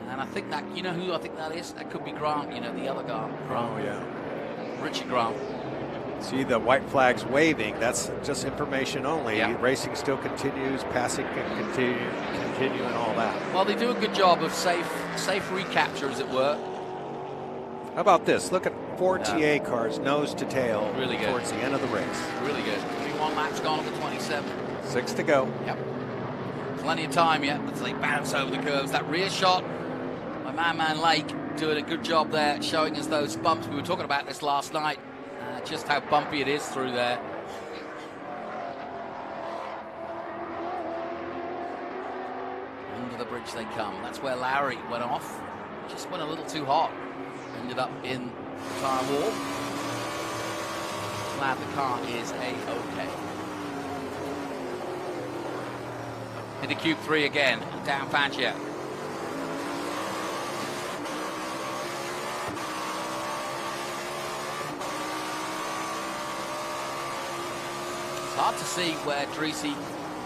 And I think that, you know who I think that is? That could be Grant, you know, the other guy. Grant. Oh, yeah. Richie Grant. See the white flags waving. That's just information only. Yeah. Racing still continues, passing can continue and all that. Well, they do a good job of safe recapture, as it were. How about this? Look at 4 TA cars nose to tail Really good. towards the end of the race. Really good. 21 laps gone on the 27. 6 to go. Yep. Plenty of time yet as they bounce over the curves. That rear shot by Man Lake doing a good job there, showing us those bumps. We were talking about this last night, just how bumpy it is through there. Under the bridge they come. That's where Lowry went off. Just went a little too hot. Ended up in the tire wall. Glad the car is A-OK. Into Cube 3 again, down Fangio. It's hard to see where Dreesy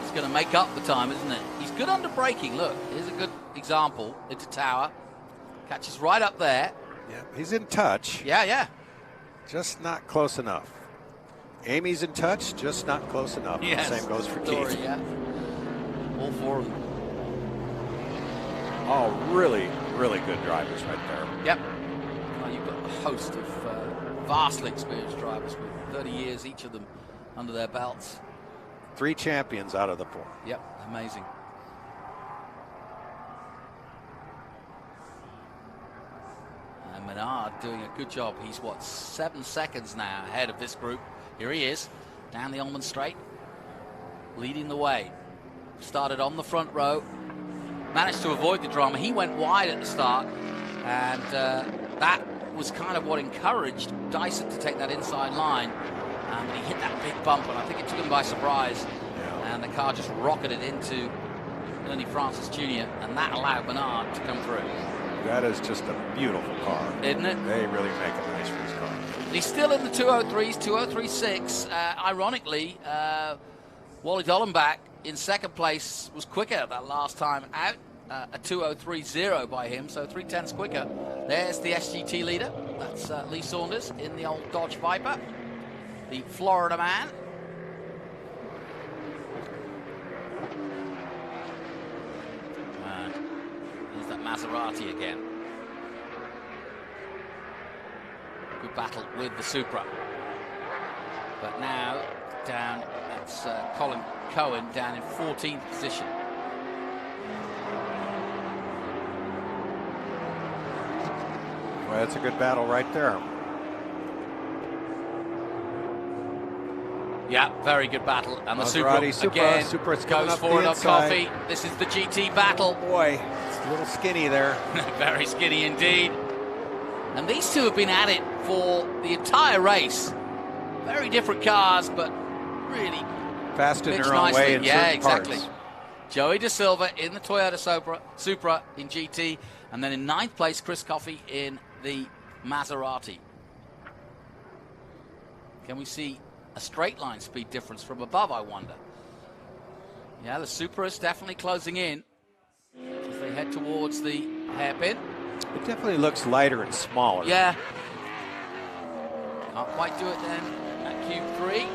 is going to make up the time, isn't it? He's good under braking. Look, here's a good example. Into Tower. Catches right up there. Yeah, he's in touch. Yeah. Just not close enough. Amy's in touch, just not close enough. Yes. The same goes for Story, Keith. yeah. All 4 of them. Oh, really, really good drivers right there. Yep. Well, you've got a host of vastly experienced drivers with 30 years each of them under their belts. 3 champions out of the 4. Yep, amazing. And Menard doing a good job. He's, 7 seconds now ahead of this group. Here he is, down the Ullman Straight, leading the way. Started on the front row, managed to avoid the drama. He went wide at the start, and that was kind of what encouraged Dyson to take that inside line. But he hit that big bump, and I think it took him by surprise. And the car just rocketed into Ernie Francis Jr., and that allowed Menard to come through. That is just a beautiful car. Isn't it? They really make a nice race car. He's still in the 203s, 203.6. Ironically, Wally Dollenbach in second place was quicker that last time out. A 203.0 by him, so 3/10 quicker. There's the SGT leader. That's Lee Saunders in the old Dodge Viper, the Florida man. And here's that Maserati again. Good battle with the Supra. But now down, that's Colin Cohen down in 14th position. Well, that's a good battle right there. Yeah, very good battle. And the Maserati Supra again Supra's coming goes up forward the up inside. Coffey. This is the GT battle. Oh boy, it's a little skinny there. Very skinny indeed. And these two have been at it for the entire race. Very different cars, but really Fast in mixed their own nicely. way in Yeah, certain exactly. parts. Joey De Silva in the Toyota Supra in GT, and then in 9th place, Chris Coffey in the Maserati. Can we see a straight line speed difference from above, I wonder? Yeah, the Supra is definitely closing in as they head towards the hairpin. It definitely looks lighter and smaller. Yeah. Can't quite do it then at Cube 3.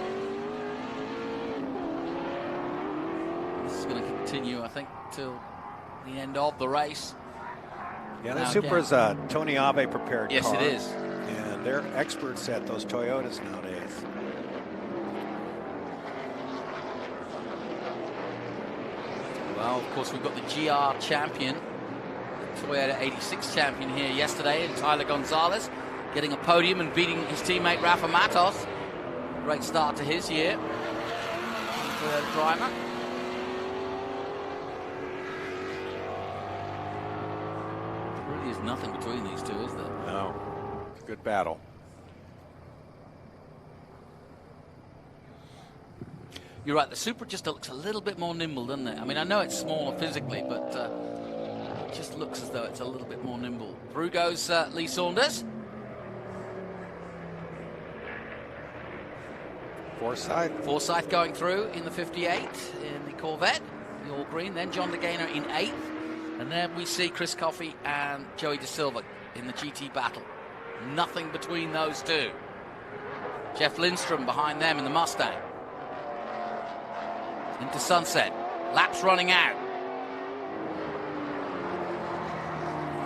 This is going to continue, I think, till the end of the race. Yeah, Now that Supra's a Tony Abe prepared Yes, car. it is. And they're experts at those Toyotas nowadays. Well, of course, we've got the GR champion, the Toyota 86 champion here yesterday, and Tyler Gonzalez getting a podium and beating his teammate Rafa Matos. Great start to his year. Toyota driver. There really is nothing between these two, is there? No, it's a good battle. You're right, the Supra just looks a little bit more nimble, doesn't it? I mean, I know it's smaller physically, but it just looks as though it's a little bit more nimble. Through goes Lee Saunders. Forsyth going through in the 58 in the Corvette, the all green. Then John DeGainer in 8th. And then we see Chris Coffey and Joey De Silva in the GT battle. Nothing between those two. Jeff Lindstrom behind them in the Mustang. Into Sunset. Laps running out.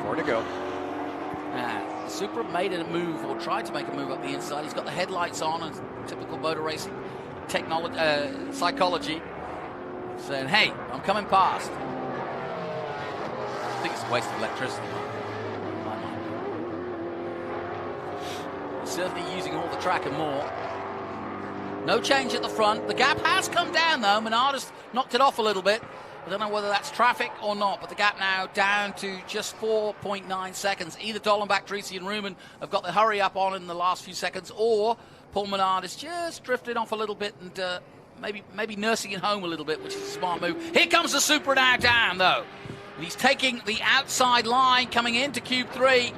4 to go. And Supra made a move, or tried to make a move up the inside. He's got the headlights on, and typical motor racing technology, psychology, saying, hey, I'm coming past. I think it's a waste of electricity. He's certainly using all the track and more. No change at the front. The gap has come down, though. Menard has knocked it off a little bit. I don't know whether that's traffic or not, but the gap now down to just 4.9 seconds. Either Dollenbach, Dreese, and Ruman have got the hurry up on in the last few seconds, or Paul Menard is just drifting off a little bit and maybe nursing it home a little bit, which is a smart move. Here comes the Supra now down, though. And he's taking the outside line coming into Cube 3.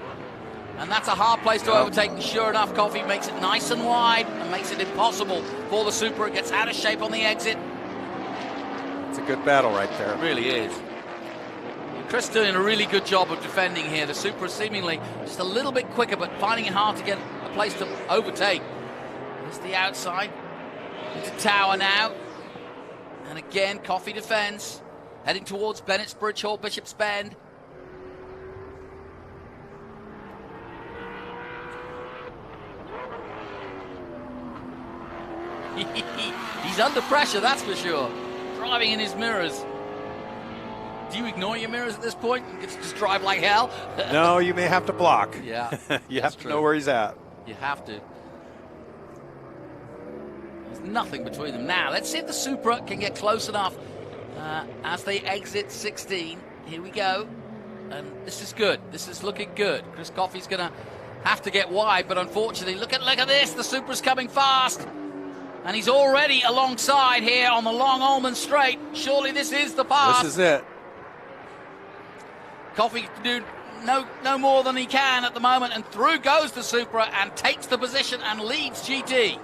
And that's a hard place to overtake. And sure enough, Coffey makes it nice and wide and makes it impossible for the Supra. It gets out of shape on the exit. It's a good battle right there. It really is. Chris doing a really good job of defending here. The Supra seemingly just a little bit quicker, but finding it hard to get a place to overtake. There's the outside. Into Tower now. And again, Coffey defends. Heading towards Bennett's Bridge Hall, Bishop's Bend. He's under pressure, that's for sure. Driving in his mirrors. Do you ignore your mirrors at this point and just drive like hell? No, you may have to block. Yeah. You have to know where he's at. You have to. There's nothing between them. Now, let's see if the Supra can get close enough as they exit 16. Here we go. And this is good. This is looking good. Chris Coffey's going to have to get wide, but unfortunately, look at this. The Supra's coming fast. And he's already alongside here on the long Ullman Straight. Surely this is the pass. This is it. Coffey can do no more than he can at the moment, and through goes the Supra and takes the position and leads GT.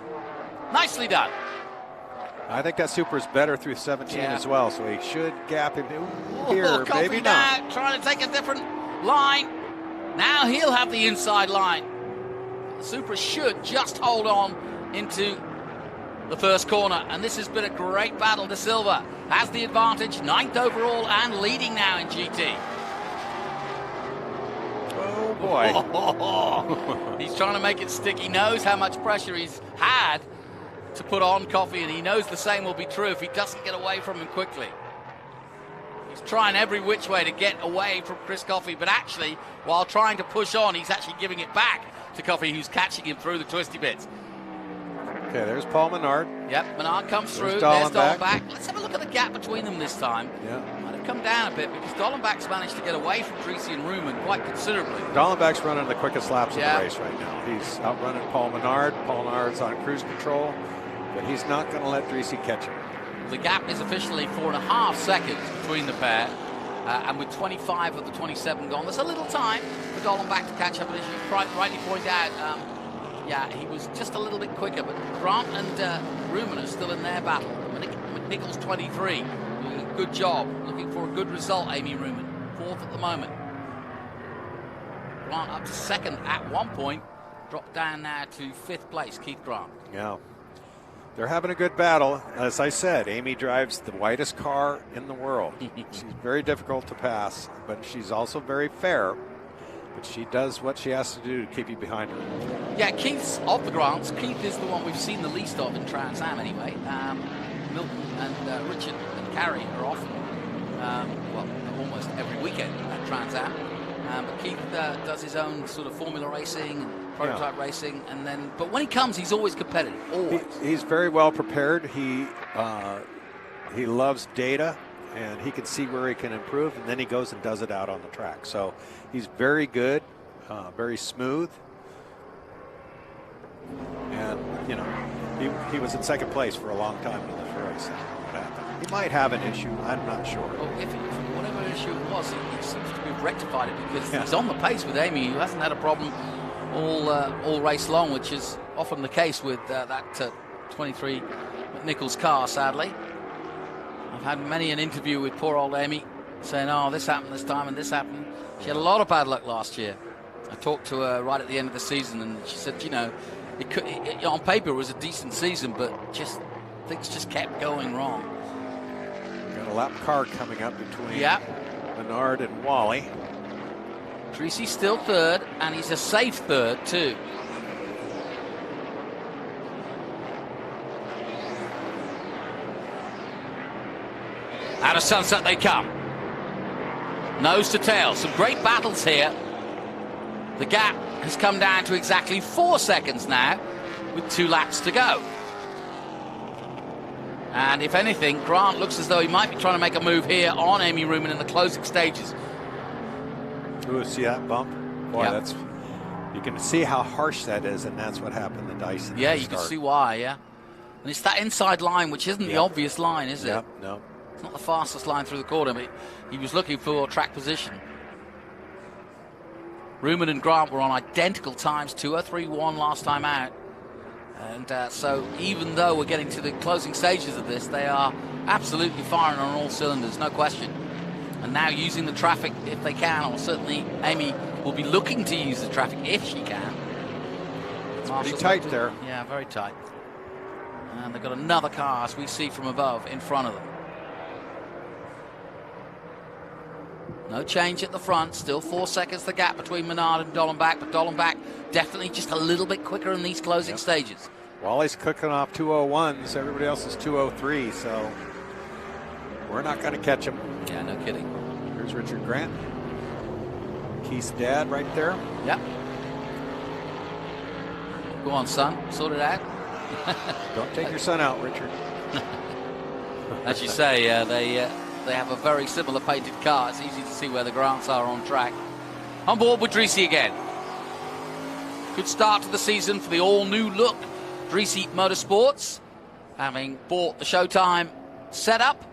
Nicely done. I think that Supra's better through 17 as well, so he should gap him here. Coffey Maybe now not. trying to take a different line. Now he'll have the inside line. The Supra should just hold on into the first corner, and this has been a great battle. De Silva has the advantage, 9th overall and leading now in GT. Oh boy. He's trying to make it stick. He knows how much pressure he's had to put on Coffey, and he knows the same will be true if he doesn't get away from him quickly. He's trying every which way to get away from Chris Coffey, but actually, while trying to push on, he's actually giving it back to Coffey, who's catching him through the twisty bits. Okay, there's Paul Menard. Yep, Menard comes through. There's Dollenbach. Let's have a look at the gap between them this time. Yeah. Might have come down a bit because Dollenbach's managed to get away from Dreese and Ruman quite considerably. Dollenbach's running the quickest laps of the race right now. He's outrunning Paul Menard. Paul Menard's on cruise control, but he's not going to let Dreese catch him. The gap is officially 4.5 seconds between the pair, and with 25 of the 27 gone, there's a little time for Dollenbach to catch up, and as you rightly point out, yeah, he was just a little bit quicker, but Grant and Ruman are still in their battle. McNichol's 23, doing a good job, looking for a good result, Amy Ruman, 4th at the moment. Grant up to 2nd at one point, dropped down now to 5th place, Keith Grant. Yeah. They're having a good battle. As I said, Amy drives the widest car in the world. She's very difficult to pass, but she's also very fair. But she does what she has to do to keep you behind her. Yeah, Keith's of the Grants. Keith is the one we've seen the least of in Trans Am anyway. Milton and Richard and Carrie are often, well, almost every weekend at Trans Am. But Keith does his own sort of formula racing and prototype racing, and then, but when he comes, he's always competitive. Always. He's very well prepared. He loves data, and he can see where he can improve, and then he goes and does it out on the track. So he's very good, very smooth, and you know, he was in 2nd place for a long time in this race. What happened? He might have an issue. I'm not sure. Well, if whatever issue it was, he seems to have rectified it because he's on the pace with Amy, who hasn't had a problem all race long, which is often the case with that 23 McNichols car, sadly. I've had many an interview with poor old Amy saying, oh, this happened this time and this happened. She had a lot of bad luck last year. I talked to her right at the end of the season, and she said, you know, on paper it was a decent season, but things just kept going wrong. Got a lap car coming up between Menard and Wally. Dreesy's still third, and he's a safe third too. Out of Sunset they come. Nose to tail. Some great battles here. The gap has come down to exactly 4 seconds now, with 2 laps to go. And if anything, Grant looks as though he might be trying to make a move here on Amy Ruman in the closing stages. Ooh, see that bump? Boy, Yep. that's, you can see how harsh that is, and that's what happened to Dyson. Yeah, at the you can start. see why, yeah. And it's that inside line, which isn't the Yep. obvious line, is it? Yep, no. It's not the fastest line through the corner, but he was looking for track position. Ruman and Grant were on identical times, 2:03.1 last time out. And so even though we're getting to the closing stages of this, they are absolutely firing on all cylinders, no question. And now using the traffic if they can, or certainly Amy will be looking to use the traffic if she can. It's pretty tight there. Yeah, very tight. And they've got another car, as we see from above, in front of them. No change at the front, still 4 seconds the gap between Menard and Dollenbach, but Dollenbach definitely just a little bit quicker in these closing stages. Wally's cooking off 2:01s, everybody else is 2:03, so we're not going to catch him. Yeah, no kidding. Here's Richard Grant. Keith's dad right there. Yep. Go on, son, sort it out. Don't take your son out, Richard. As you say, they have a very similar painted car. It's easy to see where the Grants are on track. On board with Dreesy again. Good start to the season for the all-new look Dreesy Motorsports, having bought the Showtime setup.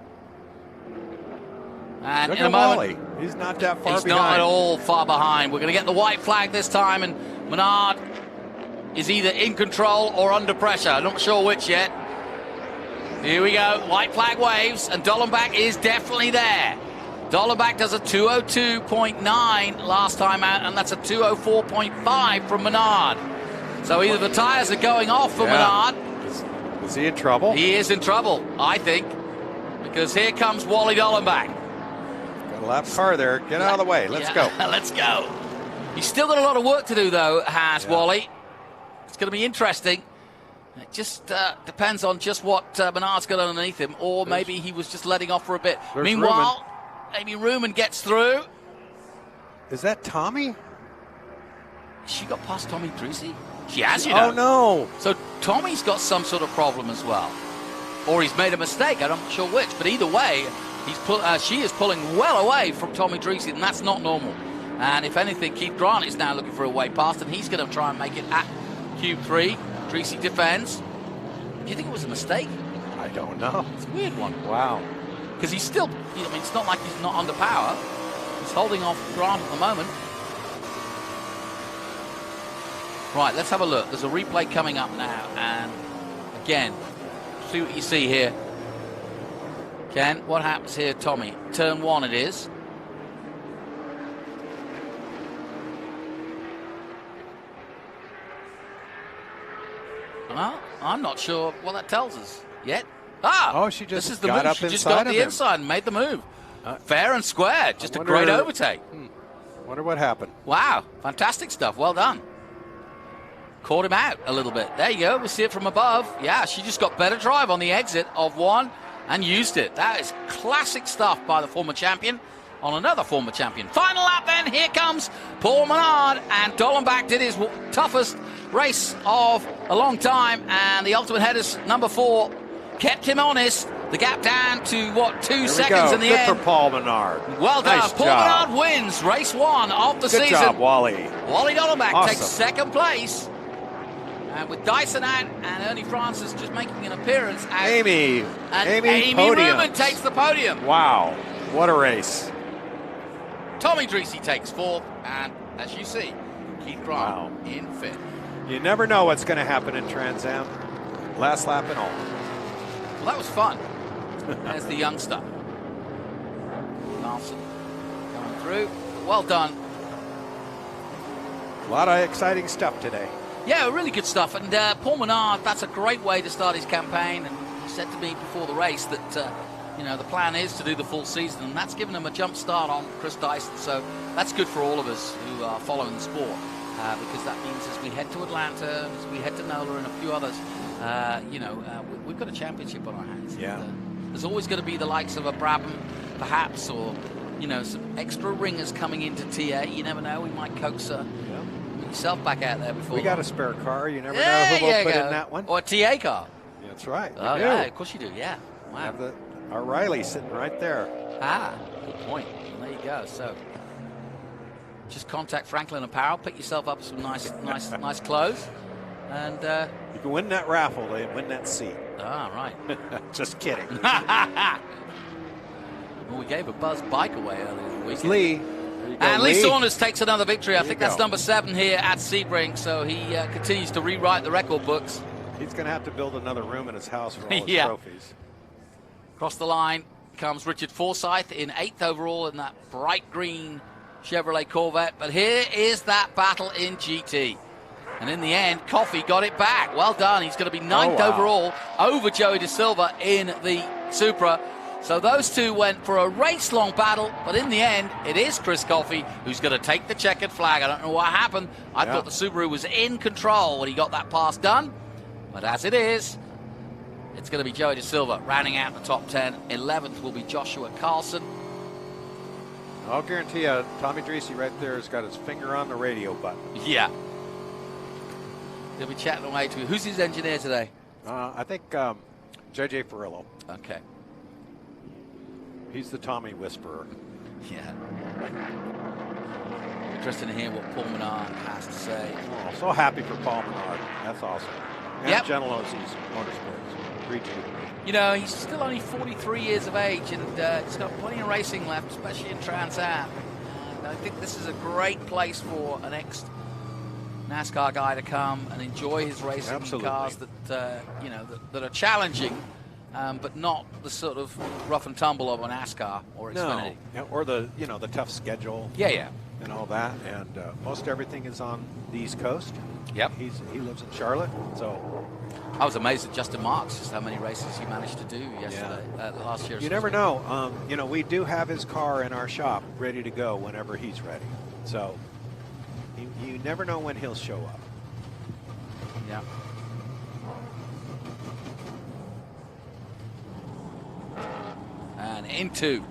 And Look in a at moment, Wally. He's not that far he's behind. not at all far behind. We're going to get the white flag this time, and Menard is either in control or under pressure. I'm not sure which yet. Here we go. White flag waves, and Dollenbach is definitely there. Dollenbach does a 2:02.9 last time out, and that's a 2:04.5 from Menard. So either the tires are going off for Menard. Is he in trouble? He is in trouble, I think, because here comes Wally Dollenbach. Got a lap car there. Get out of the way. Let's go. Let's go. He's still got a lot of work to do, though, has Wally. It's going to be interesting. It just depends on just what Menard's got underneath him, or maybe he was just letting off for a bit. Meanwhile, Amy Ruman gets through. Is that Tommy? She got past Tommy Dreesy? She has, you know. Oh, no. So Tommy's got some sort of problem as well. Or he's made a mistake. I'm not sure which. But either way, she is pulling well away from Tommy Dreesy, and that's not normal. And if anything, Keith Grant is now looking for a way past, and he's going to try and make it at Q3. Dreesy defends. Do you think it was a mistake? I don't know. It's a weird one. Wow. Because he's still, I mean, it's not like he's not under power. He's holding off Grant at the moment. Right, let's have a look. There's a replay coming up now. And again, see what you see here. Ken, what happens here, Tommy? Turn 1 it is. Well, I'm not sure what that tells us yet. She just this is the got move. up She just inside got of the him. inside and made the move. Fair and square. Just a great overtake. Wonder what happened. Wow, fantastic stuff. Well done. Caught him out a little bit. There you go. We see it from above. Yeah, she just got better drive on the exit of 1 and used it. That is classic stuff by the former champion on another former champion. Final lap then. Here comes Paul Menard, and Dollenbach did his toughest race of a long time, and the Ultimate Headers number 4 kept him honest. The gap down to, 2 seconds in the end. Good for Paul Menard. Well done. Nice Paul job. Menard wins race 1 of the Good season. job, Wally. Wally Dollenbach Awesome. takes second place. And with Dyson out and Ernie Francis just making an appearance out. Amy Podium. Ruman takes the podium. Wow. What a race. Tommy Dreesy takes 4th. And as you see, Keith Grant in 5th. You never know what's going to happen in Trans Am. Last lap and all. Well, that was fun. There's the youngster. Larson going through. Well done. A lot of exciting stuff today. Yeah, really good stuff. And Paul Menard, that's a great way to start his campaign. And he said to me before the race that the plan is to do the full season, and that's given him a jump start on Chris Dyson. So that's good for all of us who are following the sport, because that means as we head to Atlanta, as we head to NOLA and a few others, we've got a championship on our hands. Yeah. And, there's always going to be the likes of a Brabham, perhaps, or some extra ringers coming into TA. You never know. We might coax yourself back out there before. We got a spare car. You never know who will put in that one. Or a TA car. That's right. Oh, yeah, of course you do. Yeah. Wow. Have our Riley sitting right there. Good point. Well, there you go. So just contact Franklin Apparel, pick yourself up some nice clothes, and you can win that raffle and win that seat. Right. Just kidding. Well, we gave a Buzz bike away earlier in the week. Lee. And Lee Saunders takes another victory. I think that's number 7 here at Sebring. So he continues to rewrite the record books. He's going to have to build another room in his house for all his trophies. Across the line comes Richard Forsyth in 8th overall in that bright green Chevrolet Corvette. But here is that battle in GT. And in the end, Coffey got it back. Well done. He's going to be 9th overall over Joey De Silva in the Supra. So those two went for a race-long battle, but in the end, it is Chris Coffey who's going to take the checkered flag. I don't know what happened. I thought the Subaru was in control when he got that pass done. But as it is, it's going to be Joey De Silva rounding out the top 10. 11th will be Joshua Carlson. I'll guarantee you, Tommy Dreese right there has got his finger on the radio button. Yeah. He'll be chatting away to you. Who's his engineer today? I think JJ Ferrillo. Okay. He's the Tommy Whisperer. Yeah. Interesting to hear what Paul Menard has to say. Oh, so happy for Paul Menard. That's awesome. And Genelosi's Motorsports. 3G. He's still only 43 years of age, and he's got plenty of racing left, especially in Trans Am. And I think this is a great place for an ex-NASCAR guy to come and enjoy his racing in cars that that are challenging, but not the sort of rough and tumble of an NASCAR or Xfinity. No, or the tough schedule. Yeah. And all that, and most everything is on the East Coast. Yep. He lives in Charlotte, so. I was amazed at Justin Marks, just how many races he managed to do yesterday, last year. You never know. We do have his car in our shop ready to go whenever he's ready. So you never know when he'll show up. Yeah. And into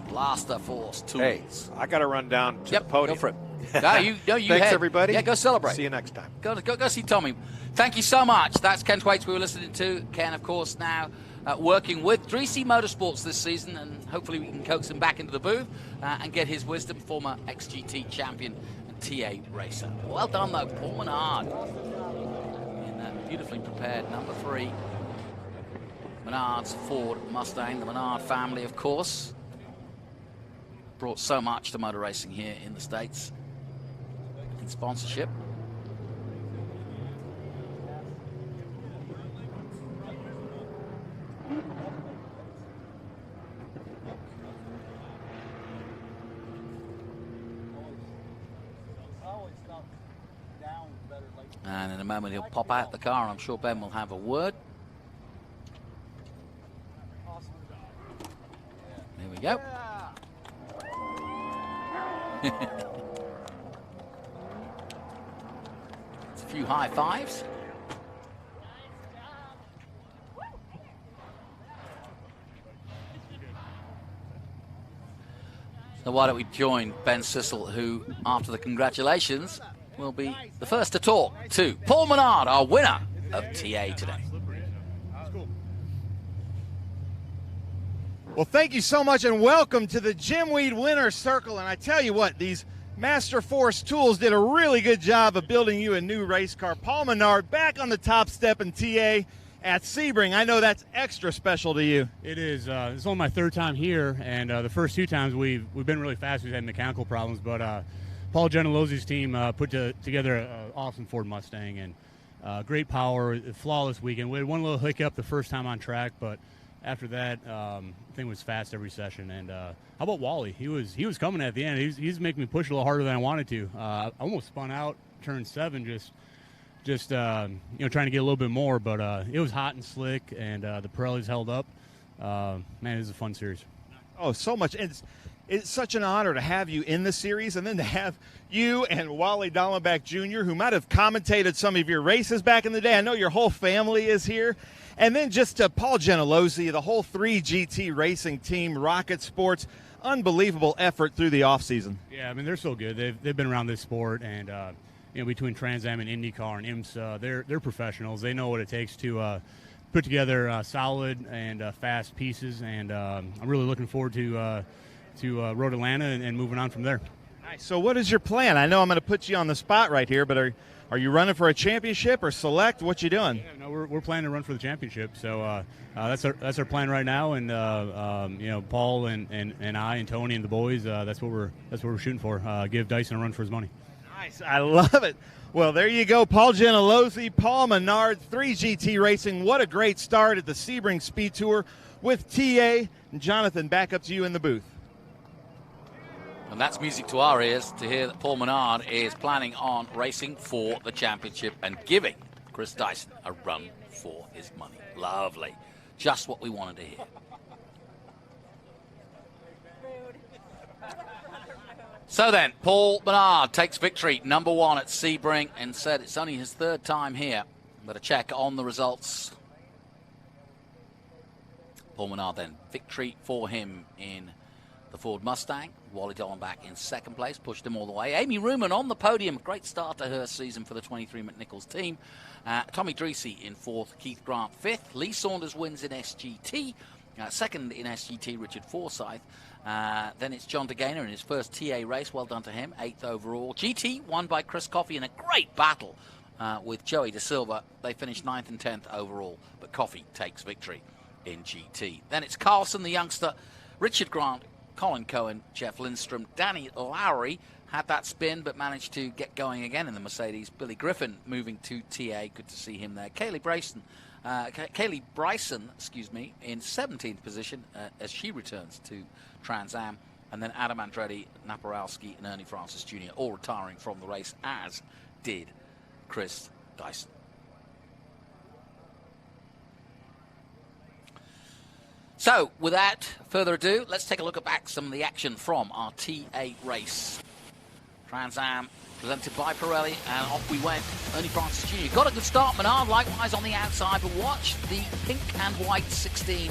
Blaster Force Tools. Hey, I got to run down to the podium. Go for it. Thanks, everybody. Yeah, go celebrate. See you next time. Go see Tommy. Thank you so much. That's Ken Thwaites we were listening to. Ken, of course, now working with Dreese Motorsports this season, and hopefully we can coax him back into the booth and get his wisdom. Former XGT champion and TA racer. Well done, though, Paul Menard. In that beautifully prepared number 3. Menard's Ford Mustang, the Menard family, of course. Brought so much to motor racing here in the States in sponsorship. And in a moment he'll pop out the car, and I'm sure Ben will have a word. There we go. It's a few high fives. So why don't we join Ben Sissel, who, after the congratulations, will be the first to talk to Paul Menard, our winner of TA today. Well, thank you so much, and welcome to the Jim Weed Winner's Circle. And I tell you what, these Master Force Tools did a really good job of building you a new race car. Paul Menard back on the top step in TA at Sebring. I know that's extra special to you. It is. It's only my 3rd time here, and the first 2 times we've been really fast. We've had mechanical problems, but Paul Genelosi's team put together an awesome Ford Mustang, and great power, flawless weekend. We had one little hiccup the first time on track, but after that, thing was fast every session. And how about Wally? He was coming at the end. He's making me push a little harder than I wanted to. I almost spun out turn 7, just trying to get a little bit more. But it was hot and slick, and the Pirellis held up. man, it was a fun series. Oh, so much. It's such an honor to have you in the series, and then to have you and Wally Dallenbach Jr., who might have commentated some of your races back in the day. I know your whole family is here. And then just to Paul Gentilozzi, the whole 3GT racing team, Rocket Sports, unbelievable effort through the offseason. Yeah, I mean, they're so good. They've been around this sport, and between Trans Am and IndyCar and IMSA, they're professionals. They know what it takes to put together solid and fast pieces, and I'm really looking forward to Road Atlanta and moving on from there. Nice. So what is your plan? I know I'm going to put you on the spot right here, but are you running for a championship or select? What you doing? Yeah, no, we're planning to run for the championship. So that's our plan right now. And Paul and I and Tony and the boys, that's what we're shooting for. Give Dyson a run for his money. Nice. I love it. Well, there you go. Paul Gentilozzi, Paul Menard, 3GT Racing. What a great start at the Sebring Speed Tour with TA. And Jonathan, back up to you in the booth. And that's music to our ears to hear that Paul Menard is planning on racing for the championship and giving Chris Dyson a run for his money. Lovely. Just what we wanted to hear. So then, Paul Menard takes victory, number 1 at Sebring, and said it's only his 3rd time here. But a check on the results. Paul Menard then, victory for him in the Ford Mustang. Wally Dallenbach in 2nd place, pushed him all the way. Amy Ruman on the podium, great start to her season for the 23 McNichols team. Tommy Dreesy in 4th, Keith Grant 5th. Lee Saunders wins in SGT. 2nd in SGT, Richard Forsyth. Then it's John DeGainer in his first TA race. Well done to him. 8th overall. GT won by Chris Coffey in a great battle with Joey De Silva. They finished 9th and 10th overall, but Coffey takes victory in GT. Then it's Carlson, the youngster, Richard Grant, Colin Cohen, Jeff Lindstrom, Danny Lowry had that spin but managed to get going again in the Mercedes. Billy Griffin moving to TA. Good to see him there. Kaylee Bryson, in 17th position as she returns to Trans Am. And then Adam Andretti, Naparowski, and Ernie Francis Jr. all retiring from the race, as did Chris Dyson. So, without further ado, let's take a look at some of the action from our TA race. Trans Am presented by Pirelli, and off we went. Ernie Francis Jr. got a good start. Menard likewise on the outside, but watch the pink and white 16.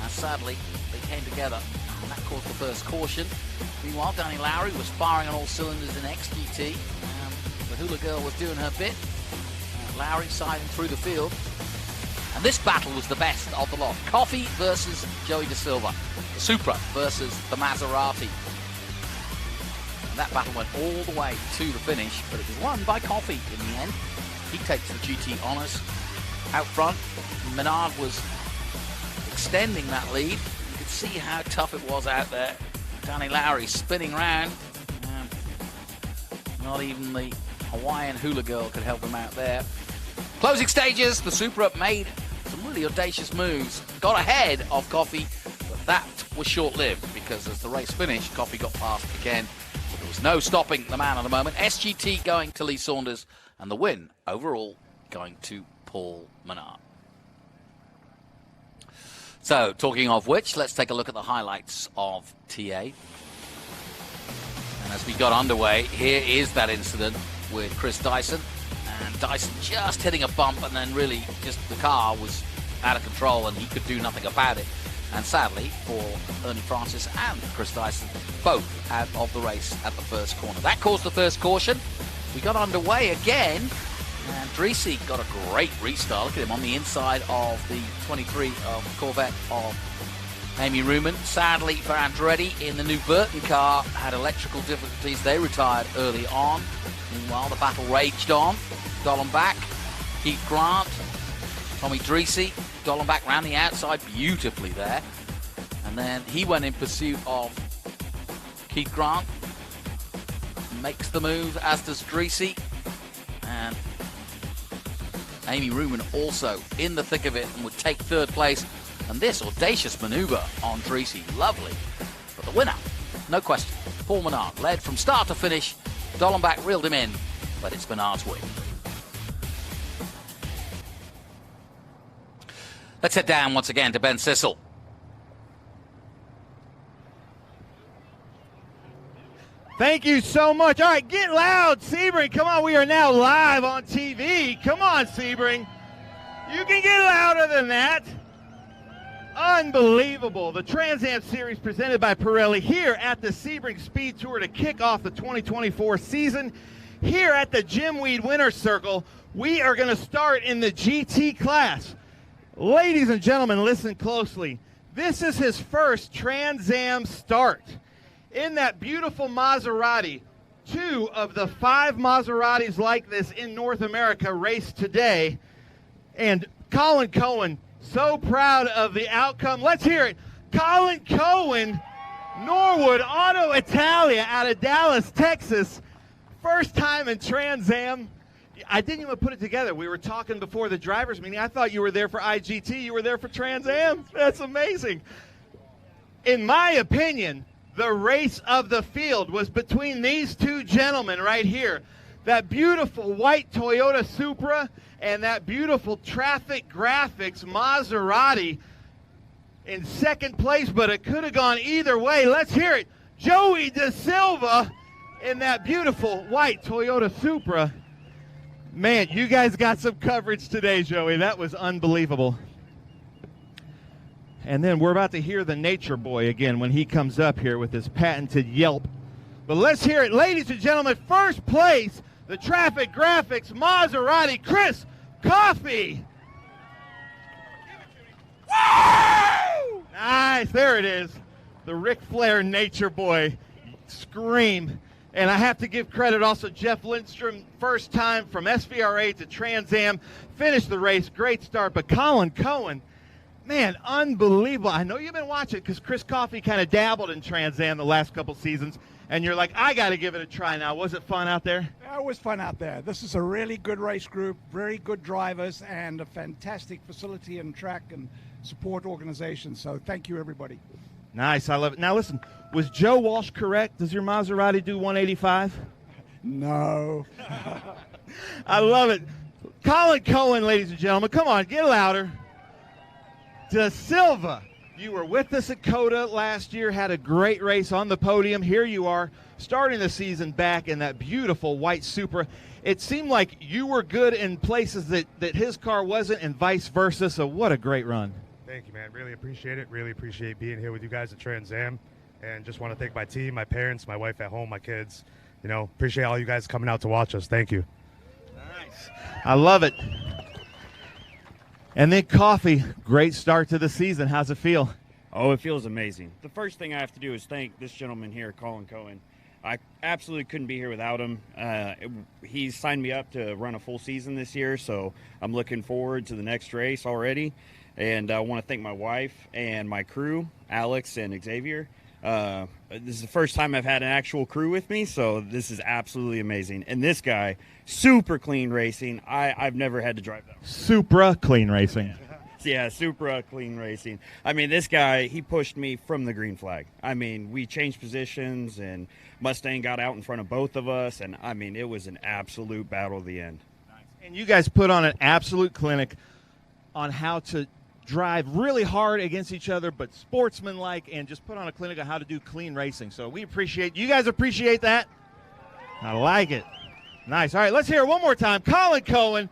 And sadly, they came together, and that caused the first caution. Meanwhile, Danny Lowry was firing on all cylinders in XGT. The Hula Girl was doing her bit. Lowry siding through the field. And this battle was the best of the lot. Coffey versus Joey De Silva. The Supra versus the Maserati. And that battle went all the way to the finish, but it was won by Coffey in the end. He takes the GT honours. Out front, Menard was extending that lead. You could see how tough it was out there. Danny Lowry spinning round. Not even the Hawaiian Hula Girl could help him out there. Closing stages, the Supra made some really audacious moves. Got ahead of Coffey, but that was short-lived because as the race finished, Coffey got past again. There was no stopping the man at the moment. SGT going to Lee Saunders, and the win overall going to Paul Menard. So, talking of which, let's take a look at the highlights of TA. And as we got underway, here is that incident with Chris Dyson. And Dyson just hitting a bump, and then really just the car was out of control and he could do nothing about it. And sadly for Ernie Francis and Chris Dyson, both out of the race at the first corner. That caused the first caution. We got underway again, and Dreesy got a great restart. Look at him on the inside of the 23 of Corvette of Amy Ruman. Sadly for Andretti in the new Burton car, had electrical difficulties. They retired early on. Meanwhile, the battle raged on. Dallenbach, Keith Grant, Tommy Dreesy. Dallenbach ran the outside beautifully there. And then he went in pursuit of Keith Grant. Makes the move, as does Dreesy. And Amy Ruman also in the thick of it and would take 3rd place. And this audacious maneuver on Dreesy, lovely. But the winner, no question, Paul Menard, led from start to finish. Dallenbach reeled him in, but it's Menard's win. Let's head down once again to Ben Sissel. Thank you so much. All right, get loud, Sebring. Come on, we are now live on TV. Come on, Sebring. You can get louder than that. Unbelievable. The Trans Am Series presented by Pirelli here at the Sebring Speed Tour to kick off the 2024 season. Here at the Jim Weed Winner's Circle, we are going to start in the GT class. Ladies and gentlemen, listen closely. This is his first Trans Am start. In that beautiful Maserati, 2 of the 5 Maseratis like this in North America race today. And Colin Cohen, so proud of the outcome. Let's hear it. Colin Cohen, Norwood Auto Italia out of Dallas, Texas. First time in Trans Am. I didn't even put it together. We were talking before the drivers' meeting. I thought you were there for IGT. You were there for Trans Am. That's amazing. In my opinion, the race of the field was between these 2 gentlemen right here. That beautiful white Toyota Supra and that beautiful Traffic Graphics Maserati in second place, but it could have gone either way. Let's hear it. Joey De Silva in that beautiful white Toyota Supra. Man, you guys got some coverage today, Joey. That was unbelievable. And then we're about to hear the Nature Boy again when he comes up here with his patented yelp. But let's hear it. Ladies and gentlemen, first place, the Traffic Graphics Maserati, Chris Coffey. Woo! Nice, there it is. The Ric Flair Nature Boy scream. And I have to give credit also Jeff Lindstrom, first time from SVR8 to Trans Am, finished the race, great start. But Colin Cohen, man, unbelievable. I know you've been watching because Chris Coffey kind of dabbled in Trans Am the last couple seasons, and you're like, I got to give it a try now. Was it fun out there? Yeah, it was fun out there. This is a really good race group, very good drivers, and a fantastic facility and track and support organization. So thank you, everybody. Nice, I love it. Now listen, was Joe Walsh correct? Does your Maserati do 185? No. I love it. Colin Cohen, ladies and gentlemen, come on, get louder. De Silva, you were with us at COTA last year, had a great race on the podium. Here you are, starting the season back in that beautiful white Supra. It seemed like you were good in places that his car wasn't and vice versa, so what a great run. Thank you, man. Really appreciate it. Really appreciate being here with you guys at Trans Am. And just want to thank my team, my parents, my wife at home, my kids. You know, appreciate all you guys coming out to watch us. Thank you. Nice. I love it. And then Coffee, great start to the season. How's it feel? Oh, it feels amazing. The first thing I have to do is thank this gentleman here, Colin Cohen. I absolutely couldn't be here without him. He signed me up to run a full season this year, so I'm looking forward to the next race already. And I want to thank my wife and my crew, Alex and Xavier. This is the first time I've had an actual crew with me, so this is absolutely amazing. And this guy, super clean racing. I've never had to drive that. Supra clean racing. Yeah, Supra clean racing. I mean, this guy, he pushed me from the green flag. I mean, we changed positions, and Mustang got out in front of both of us, and, I mean, it was an absolute battle at the end. And you guys put on an absolute clinic on how to drive really hard against each other, but sportsmanlike, and just put on a clinic on how to do clean racing. So we appreciate, you guys appreciate that? I like it. Nice. All right, let's hear it one more time. Colin Cohen,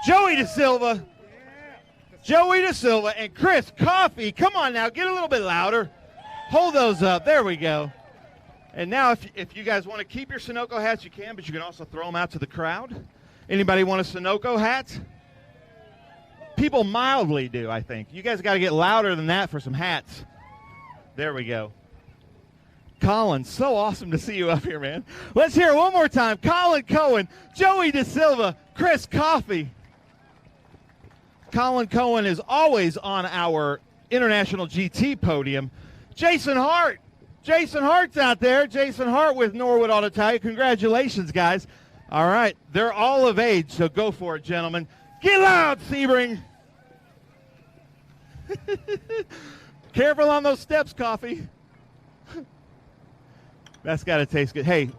Joey De Silva, and Chris Coffey. Come on now, get a little bit louder. Hold those up. There we go. And now if you guys want to keep your Sunoco hats, you can, but you can also throw them out to the crowd. Anybody want a Sunoco hat? People mildly do, I think. You guys got to get louder than that for some hats. There we go. Colin, so awesome to see you up here, man. Let's hear it one more time. Colin Cohen, Joey De Silva, Chris Coffey. Colin Cohen is always on our International GT podium. Jason Hart. Jason Hart's out there. Jason Hart with Norwood Auto Italia. Congratulations, guys. All right, they're all of age, so go for it, gentlemen. Get loud, Sebring. Careful on those steps, Coffee. That's got to taste good. Hey,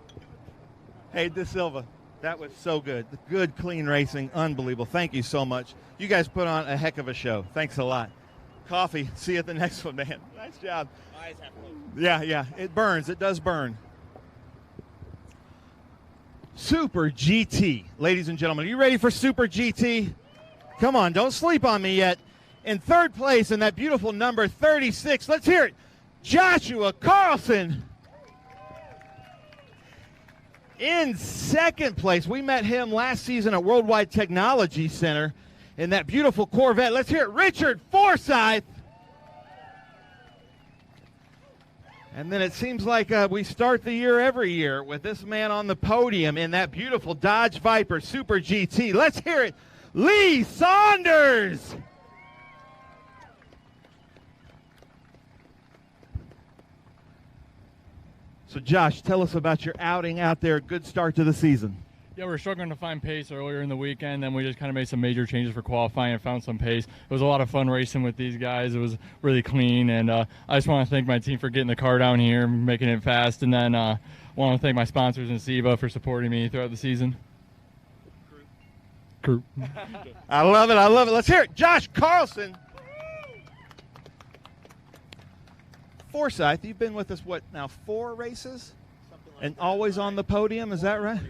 De Silva, That was so good. Good, clean racing. Unbelievable. Thank you so much. You guys put on a heck of a show. Thanks a lot. Coffee. See you at the next one, man. Nice job. Yeah. It burns. It does burn. Super GT. Ladies and gentlemen, are you ready for Super GT? Come on, don't sleep on me yet. In third place in that beautiful number 36, let's hear it. Joshua Carlson. In second place, we met him last season at Worldwide Technology Center in that beautiful Corvette. Let's hear it, Richard Forsyth. And then it seems like we start the year every year with this man on the podium in that beautiful Dodge Viper Super GT. Let's hear it, Lee Saunders. So, Josh, tell us about your outing out there. Good start to the season. Yeah, we were struggling to find pace earlier in the weekend, then we just kind of made some major changes for qualifying and found some pace. It was a lot of fun racing with these guys. It was really clean, and I just want to thank my team for getting the car down here, making it fast, and then want to thank my sponsors in SEBA for supporting me throughout the season. Crew. I love it. Let's hear it, Josh Carlson. Forsyth, you've been with us, what, now 4 races? And always on the podium, is that right?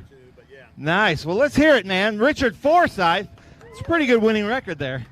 Nice. Well, let's hear it, man. Richard Forsyth. It's a pretty good winning record there.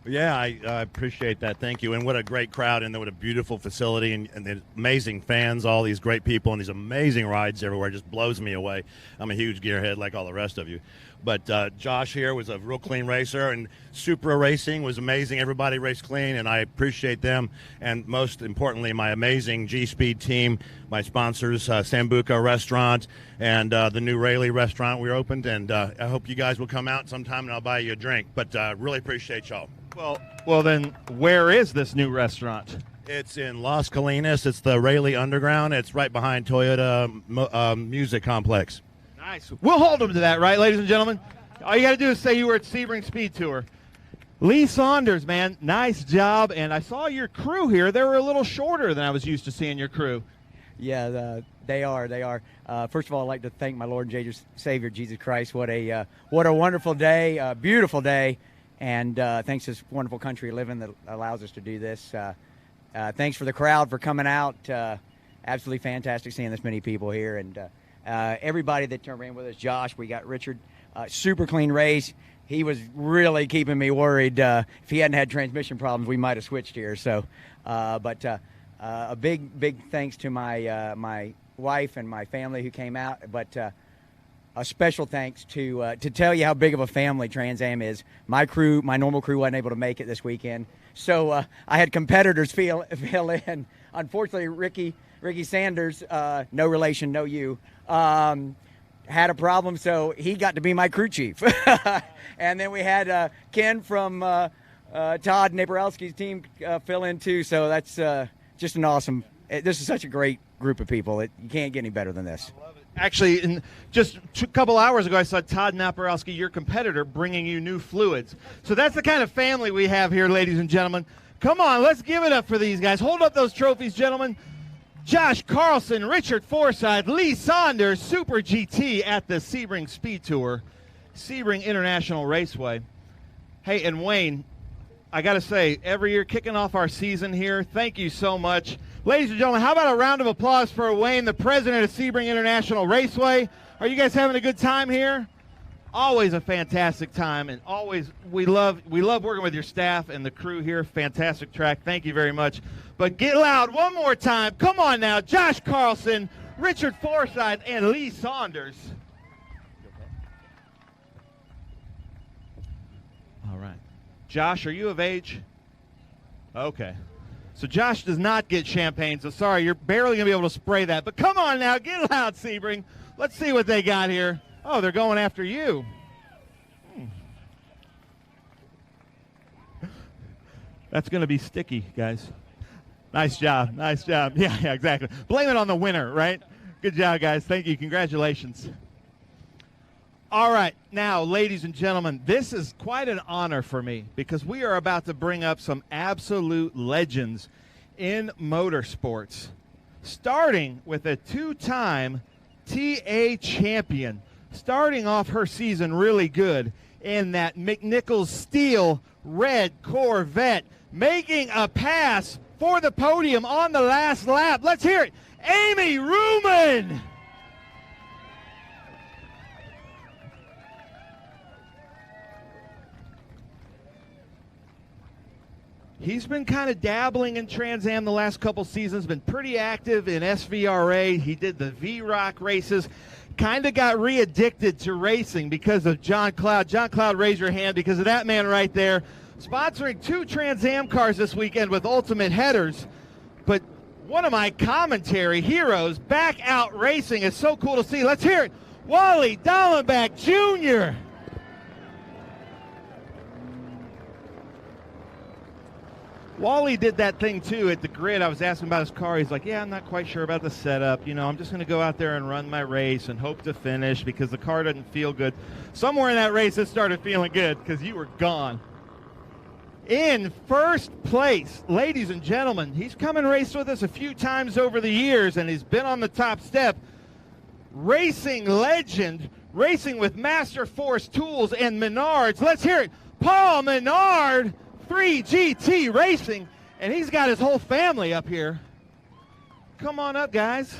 Yeah, I appreciate that. Thank you. And what a great crowd, and what a beautiful facility, and the amazing fans, all these great people, and these amazing rides everywhere. It just blows me away. I'm a huge gearhead like all the rest of you. But Josh here was a real clean racer, and Supra Racing was amazing. Everybody raced clean, and I appreciate them. And most importantly, my amazing G-Speed team, my sponsors, Sambuca Restaurant and the new Rayleigh Restaurant we opened. And I hope you guys will come out sometime, and I'll buy you a drink. But really appreciate y'all. Well, then where is this new restaurant? It's in Las Colinas. It's the Rayleigh Underground. It's right behind Toyota Music Complex. Nice. We'll hold them to that, right, ladies and gentlemen? All you got to do is say you were at Sebring Speed Tour. Lee Saunders, man, nice job. And I saw your crew here. They were a little shorter than I was used to seeing your crew. Yeah, they are. First of all, I'd like to thank my Lord and Savior, Jesus Christ. What a wonderful day, beautiful day. And thanks to this wonderful country we live in that allows us to do this. Thanks for the crowd for coming out. Absolutely fantastic seeing this many people here. And everybody that ran with us, Josh, we got Richard, super clean race. He was really keeping me worried. If he hadn't had transmission problems, we might have switched here. So, but a big thanks to my wife and my family who came out. But a special thanks to tell you how big of a family Trans Am is. My crew, my normal crew, wasn't able to make it this weekend, so I had competitors fill in. Unfortunately, Ricky Sanders, no relation, no you, had a problem, so he got to be my crew chief. And then we had Ken from Todd Naporowski's team fill in too. So that's just an awesome. This is such a great group of people. You can't get any better than this. Actually, just a couple hours ago, I saw Todd Naporowski, your competitor, bringing you new fluids. So that's the kind of family we have here, ladies and gentlemen. Come on, let's give it up for these guys. Hold up those trophies, gentlemen. Josh Carlson, Richard Forsyth, Lee Saunders, Super GT at the Sebring Speed Tour, Sebring International Raceway. Hey, and Wayne, I got to say, every year kicking off our season here, thank you so much. Ladies and gentlemen, how about a round of applause for Wayne, the president of Sebring International Raceway? Are you guys having a good time here? Always a fantastic time, and always we love working with your staff and the crew here. Fantastic track. Thank you very much. But get loud one more time. Come on now, Josh Carlson, Richard Forsyth, and Lee Saunders. All right. Josh, are you of age? Okay. So Josh does not get champagne, so sorry, you're barely going to be able to spray that. But come on now, get loud, Sebring. Let's see what they got here. Oh, they're going after you. That's going to be sticky, guys. Nice job. Nice job. Yeah, exactly. Blame it on the winner, right? Good job, guys. Thank you. Congratulations. All right. Now, ladies and gentlemen, this is quite an honor for me because we are about to bring up some absolute legends in motorsports, starting with a two-time TA champion, starting off her season really good in that McNichols Steel red Corvette, making a pass for the podium on the last lap. Let's hear it. Amy Ruman. He's been kind of dabbling in Trans Am the last couple seasons, been pretty active in SVRA. He did the V-Rock races, kind of got re-addicted to racing because of John Cloud. John Cloud, raise your hand because of that man right there. Sponsoring 2 Trans Am cars this weekend with Ultimate Headers. But one of my commentary heroes back out racing is so cool to see. Let's hear it. Wally Dallenbach Jr. Wally did that thing too at the grid. I was asking about his car. He's like, yeah, I'm not quite sure about the setup. You know, I'm just going to go out there and run my race and hope to finish because the car doesn't feel good. Somewhere in that race it started feeling good because you were gone. In first place, ladies and gentlemen, he's come and raced with us a few times over the years and he's been on the top step. Racing legend, racing with Master Force Tools and Menards. Let's hear it. Paul Menard. 3GT Racing, and he's got his whole family up here. Come on up, guys.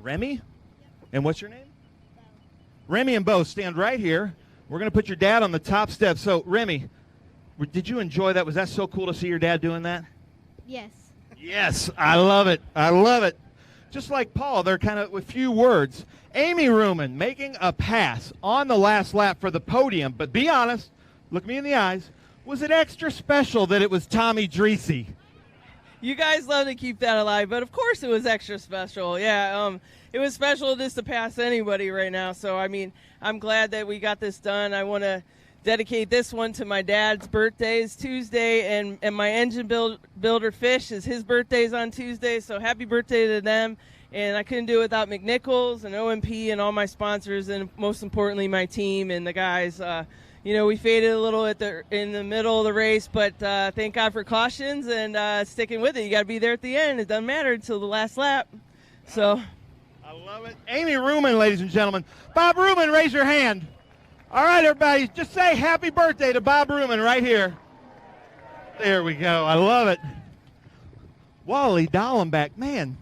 Remy? And what's your name? Remy and Bo, stand right here. We're going to put your dad on the top step. So, Remy, did you enjoy that? Was that so cool to see your dad doing that? Yes. Yes, I love it. I love it. Just like Paul, they're kind of with few words. Amy Ruman making a pass on the last lap for the podium, but be honest, look me in the eyes, was it extra special that it was Tommy Dreesy? You guys love to keep that alive, but of course it was extra special. Yeah, it was special just to pass anybody right now, so I mean, I'm glad that we got this done. I want to dedicate this one to my dad's birthday is Tuesday, and my engine builder Fish is his birthday's on Tuesday, so happy birthday to them. And I couldn't do it without McNichols and OMP and all my sponsors, and most importantly my team and the guys. You know, we faded a little in the middle of the race, but thank God for cautions and sticking with it. You got to be there at the end. It doesn't matter until the last lap. So, I love it. Amy Ruman, ladies and gentlemen. Bob Ruman, raise your hand. All right, everybody, just say happy birthday to Bob Ruman right here. There we go. I love it. Wally Dallenbach, man.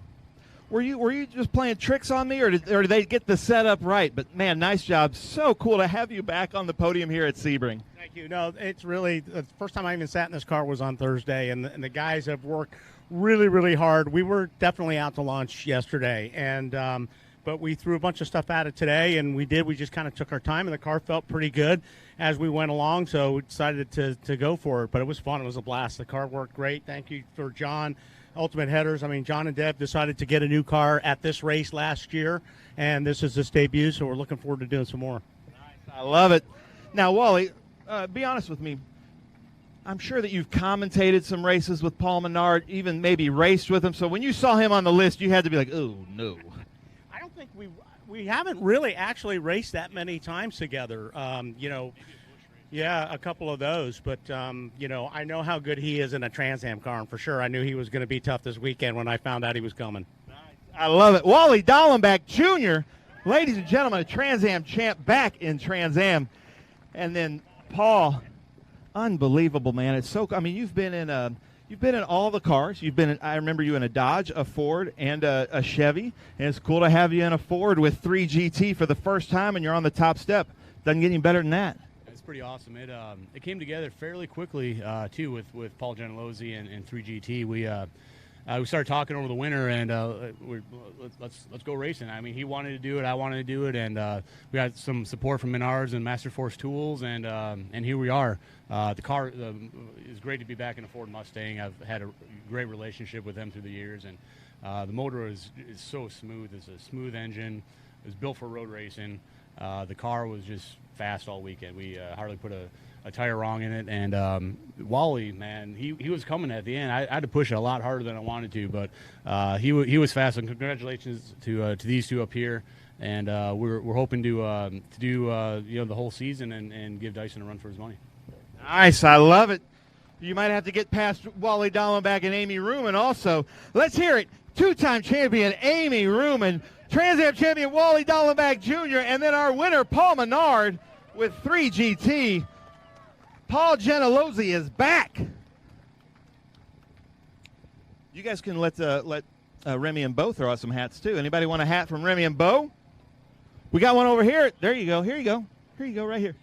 Were you just playing tricks on me, or did they get the setup right? But, man, nice job. So cool to have you back on the podium here at Sebring. Thank you. No, it's really the first time I even sat in this car was on Thursday, and the guys have worked really, really hard. We were definitely out to lunch yesterday, and but we threw a bunch of stuff at it today, and we just kind of took our time, and the car felt pretty good as we went along, so we decided to go for it. But it was fun. It was a blast. The car worked great. Thank you for John. Ultimate Headers. I mean, John and Deb decided to get a new car at this race last year, and this is his debut, so we're looking forward to doing some more. Nice. I love it. Now, Wally, be honest with me. I'm sure that you've commentated some races with Paul Menard, even maybe raced with him. So when you saw him on the list, you had to be like, oh, no. I don't think we haven't really actually raced that many times together. You know, yeah, a couple of those. But, you know, I know how good he is in a Trans Am car, and for sure I knew he was going to be tough this weekend when I found out he was coming. I love it. Wally Dallenbach Jr., ladies and gentlemen, a Trans Am champ back in Trans Am. And then Paul, unbelievable, man. It's so, I mean, you've been in all the cars. I remember you in a Dodge, a Ford, and a Chevy. And it's cool to have you in a Ford with 3GT for the first time, and you're on the top step. Doesn't get any better than that. It's pretty awesome. It came together fairly quickly too with Paul Gentilozzi and 3GT. We started talking over the winter, and let's go racing. I mean, he wanted to do it, I wanted to do it, and we got some support from Menards and Master Force Tools, and here we are. The car is great to be back in a Ford Mustang. I've had a great relationship with them through the years, and the motor is so smooth. It's a smooth engine. It was built for road racing. The car was just fast all weekend. We hardly put a tire wrong in it, and Wally, man, he was coming at the end. I had to push it a lot harder than I wanted to, but he was fast. And congratulations to these two up here, and we're hoping to do you know, the whole season and give Dyson a run for his money. Nice, I love it. You might have to get past Wally Dallenbach and Amy Ruman also. Let's hear it. Two-time champion Amy Ruman, Trans Am champion Wally Dallenbach Jr., and then our winner Paul Menard with 3 GT. Paul Gentilozzi is back. You guys can let Remy and Bo throw out some hats too. Anybody want a hat from Remy and Bo? We got one over here. There you go. Here you go. Here you go, right here.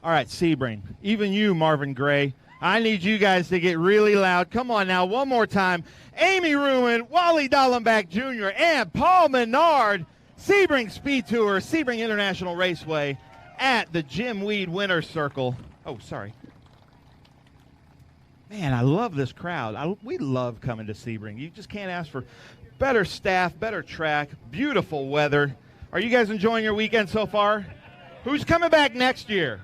All right, Sebring. Even you, Marvin Gray. I need you guys to get really loud. Come on now, one more time. Amy Ruman, Wally Dallenbach Jr., and Paul Menard. Sebring Speed Tour, Sebring International Raceway at the Jim Weed Winner's Circle. Oh, sorry. Man, I love this crowd. We love coming to Sebring. You just can't ask for better staff, better track, beautiful weather. Are you guys enjoying your weekend so far? Who's coming back next year?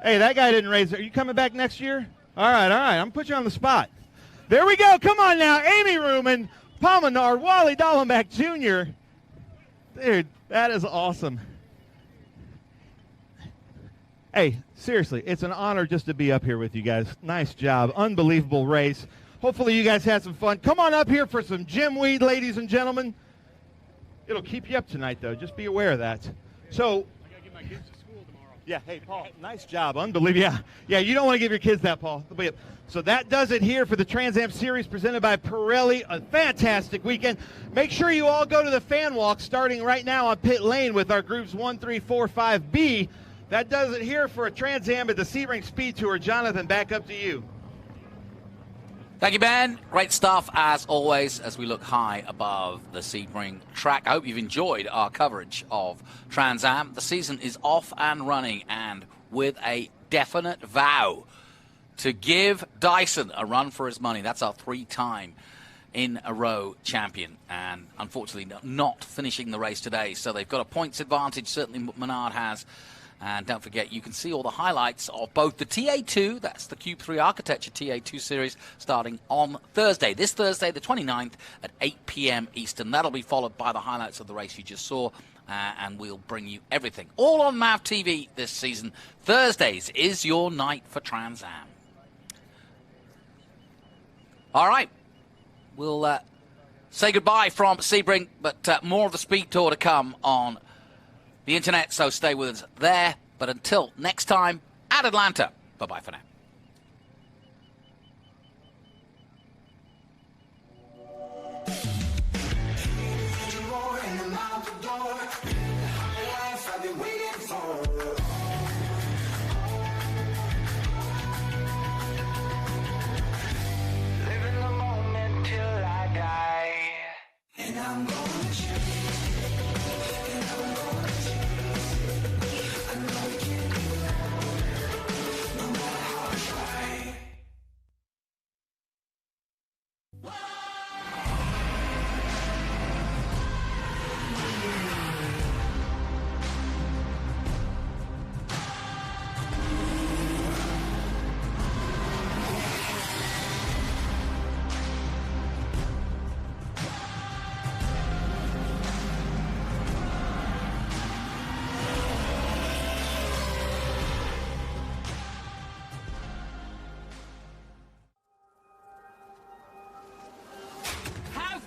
Hey, that guy didn't raise it. Are you coming back next year? All right. I'm going to put you on the spot. There we go. Come on now. Amy Ruman, Paul Menard, Wally Dallenbach Jr. Dude, that is awesome. Hey, seriously, it's an honor just to be up here with you guys. Nice job. Unbelievable race. Hopefully you guys had some fun. Come on up here for some Jim Weed, ladies and gentlemen. It'll keep you up tonight, though. Just be aware of that. So, I got to get my kids to school tomorrow. yeah, hey, Paul, nice job. Unbelievable. Yeah, you don't want to give your kids that, Paul. So that does it here for the Trans Am Series presented by Pirelli. A fantastic weekend. Make sure you all go to the fan walk starting right now on pit lane with our groups 1, 3, 4, 5B. That does it here for a Trans Am at the Sebring Speed Tour. Jonathan, back up to you. Thank you, Ben. Great stuff, as always, as we look high above the Sebring track. I hope you've enjoyed our coverage of Trans Am. The season is off and running, and with a definite vow to give Dyson a run for his money. That's our 3-time in a row champion, and unfortunately not finishing the race today. So they've got a points advantage, certainly Menard has. And don't forget, you can see all the highlights of both the TA2, that's the Cube 3 Architecture TA2 series, starting on Thursday. This Thursday, the 29th, at 8 p.m. Eastern. That'll be followed by the highlights of the race you just saw, and we'll bring you everything. All on MAV TV this season. Thursdays is your night for Trans Am. All right. We'll say goodbye from Sebring, but more of the Speed Tour to come on the internet, so stay with us there. But until next time, at Atlanta, bye-bye for now. Living the moment till I die, and I'm going to change.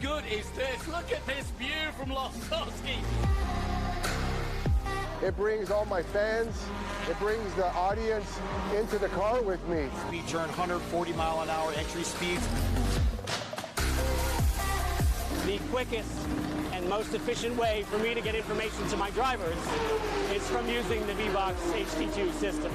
Good is this? Look at this view from Losowski. It brings all my fans, it brings the audience into the car with me. We turn 140 mile an hour entry speeds. The quickest and most efficient way for me to get information to my drivers is from using the V-Box HD2 system.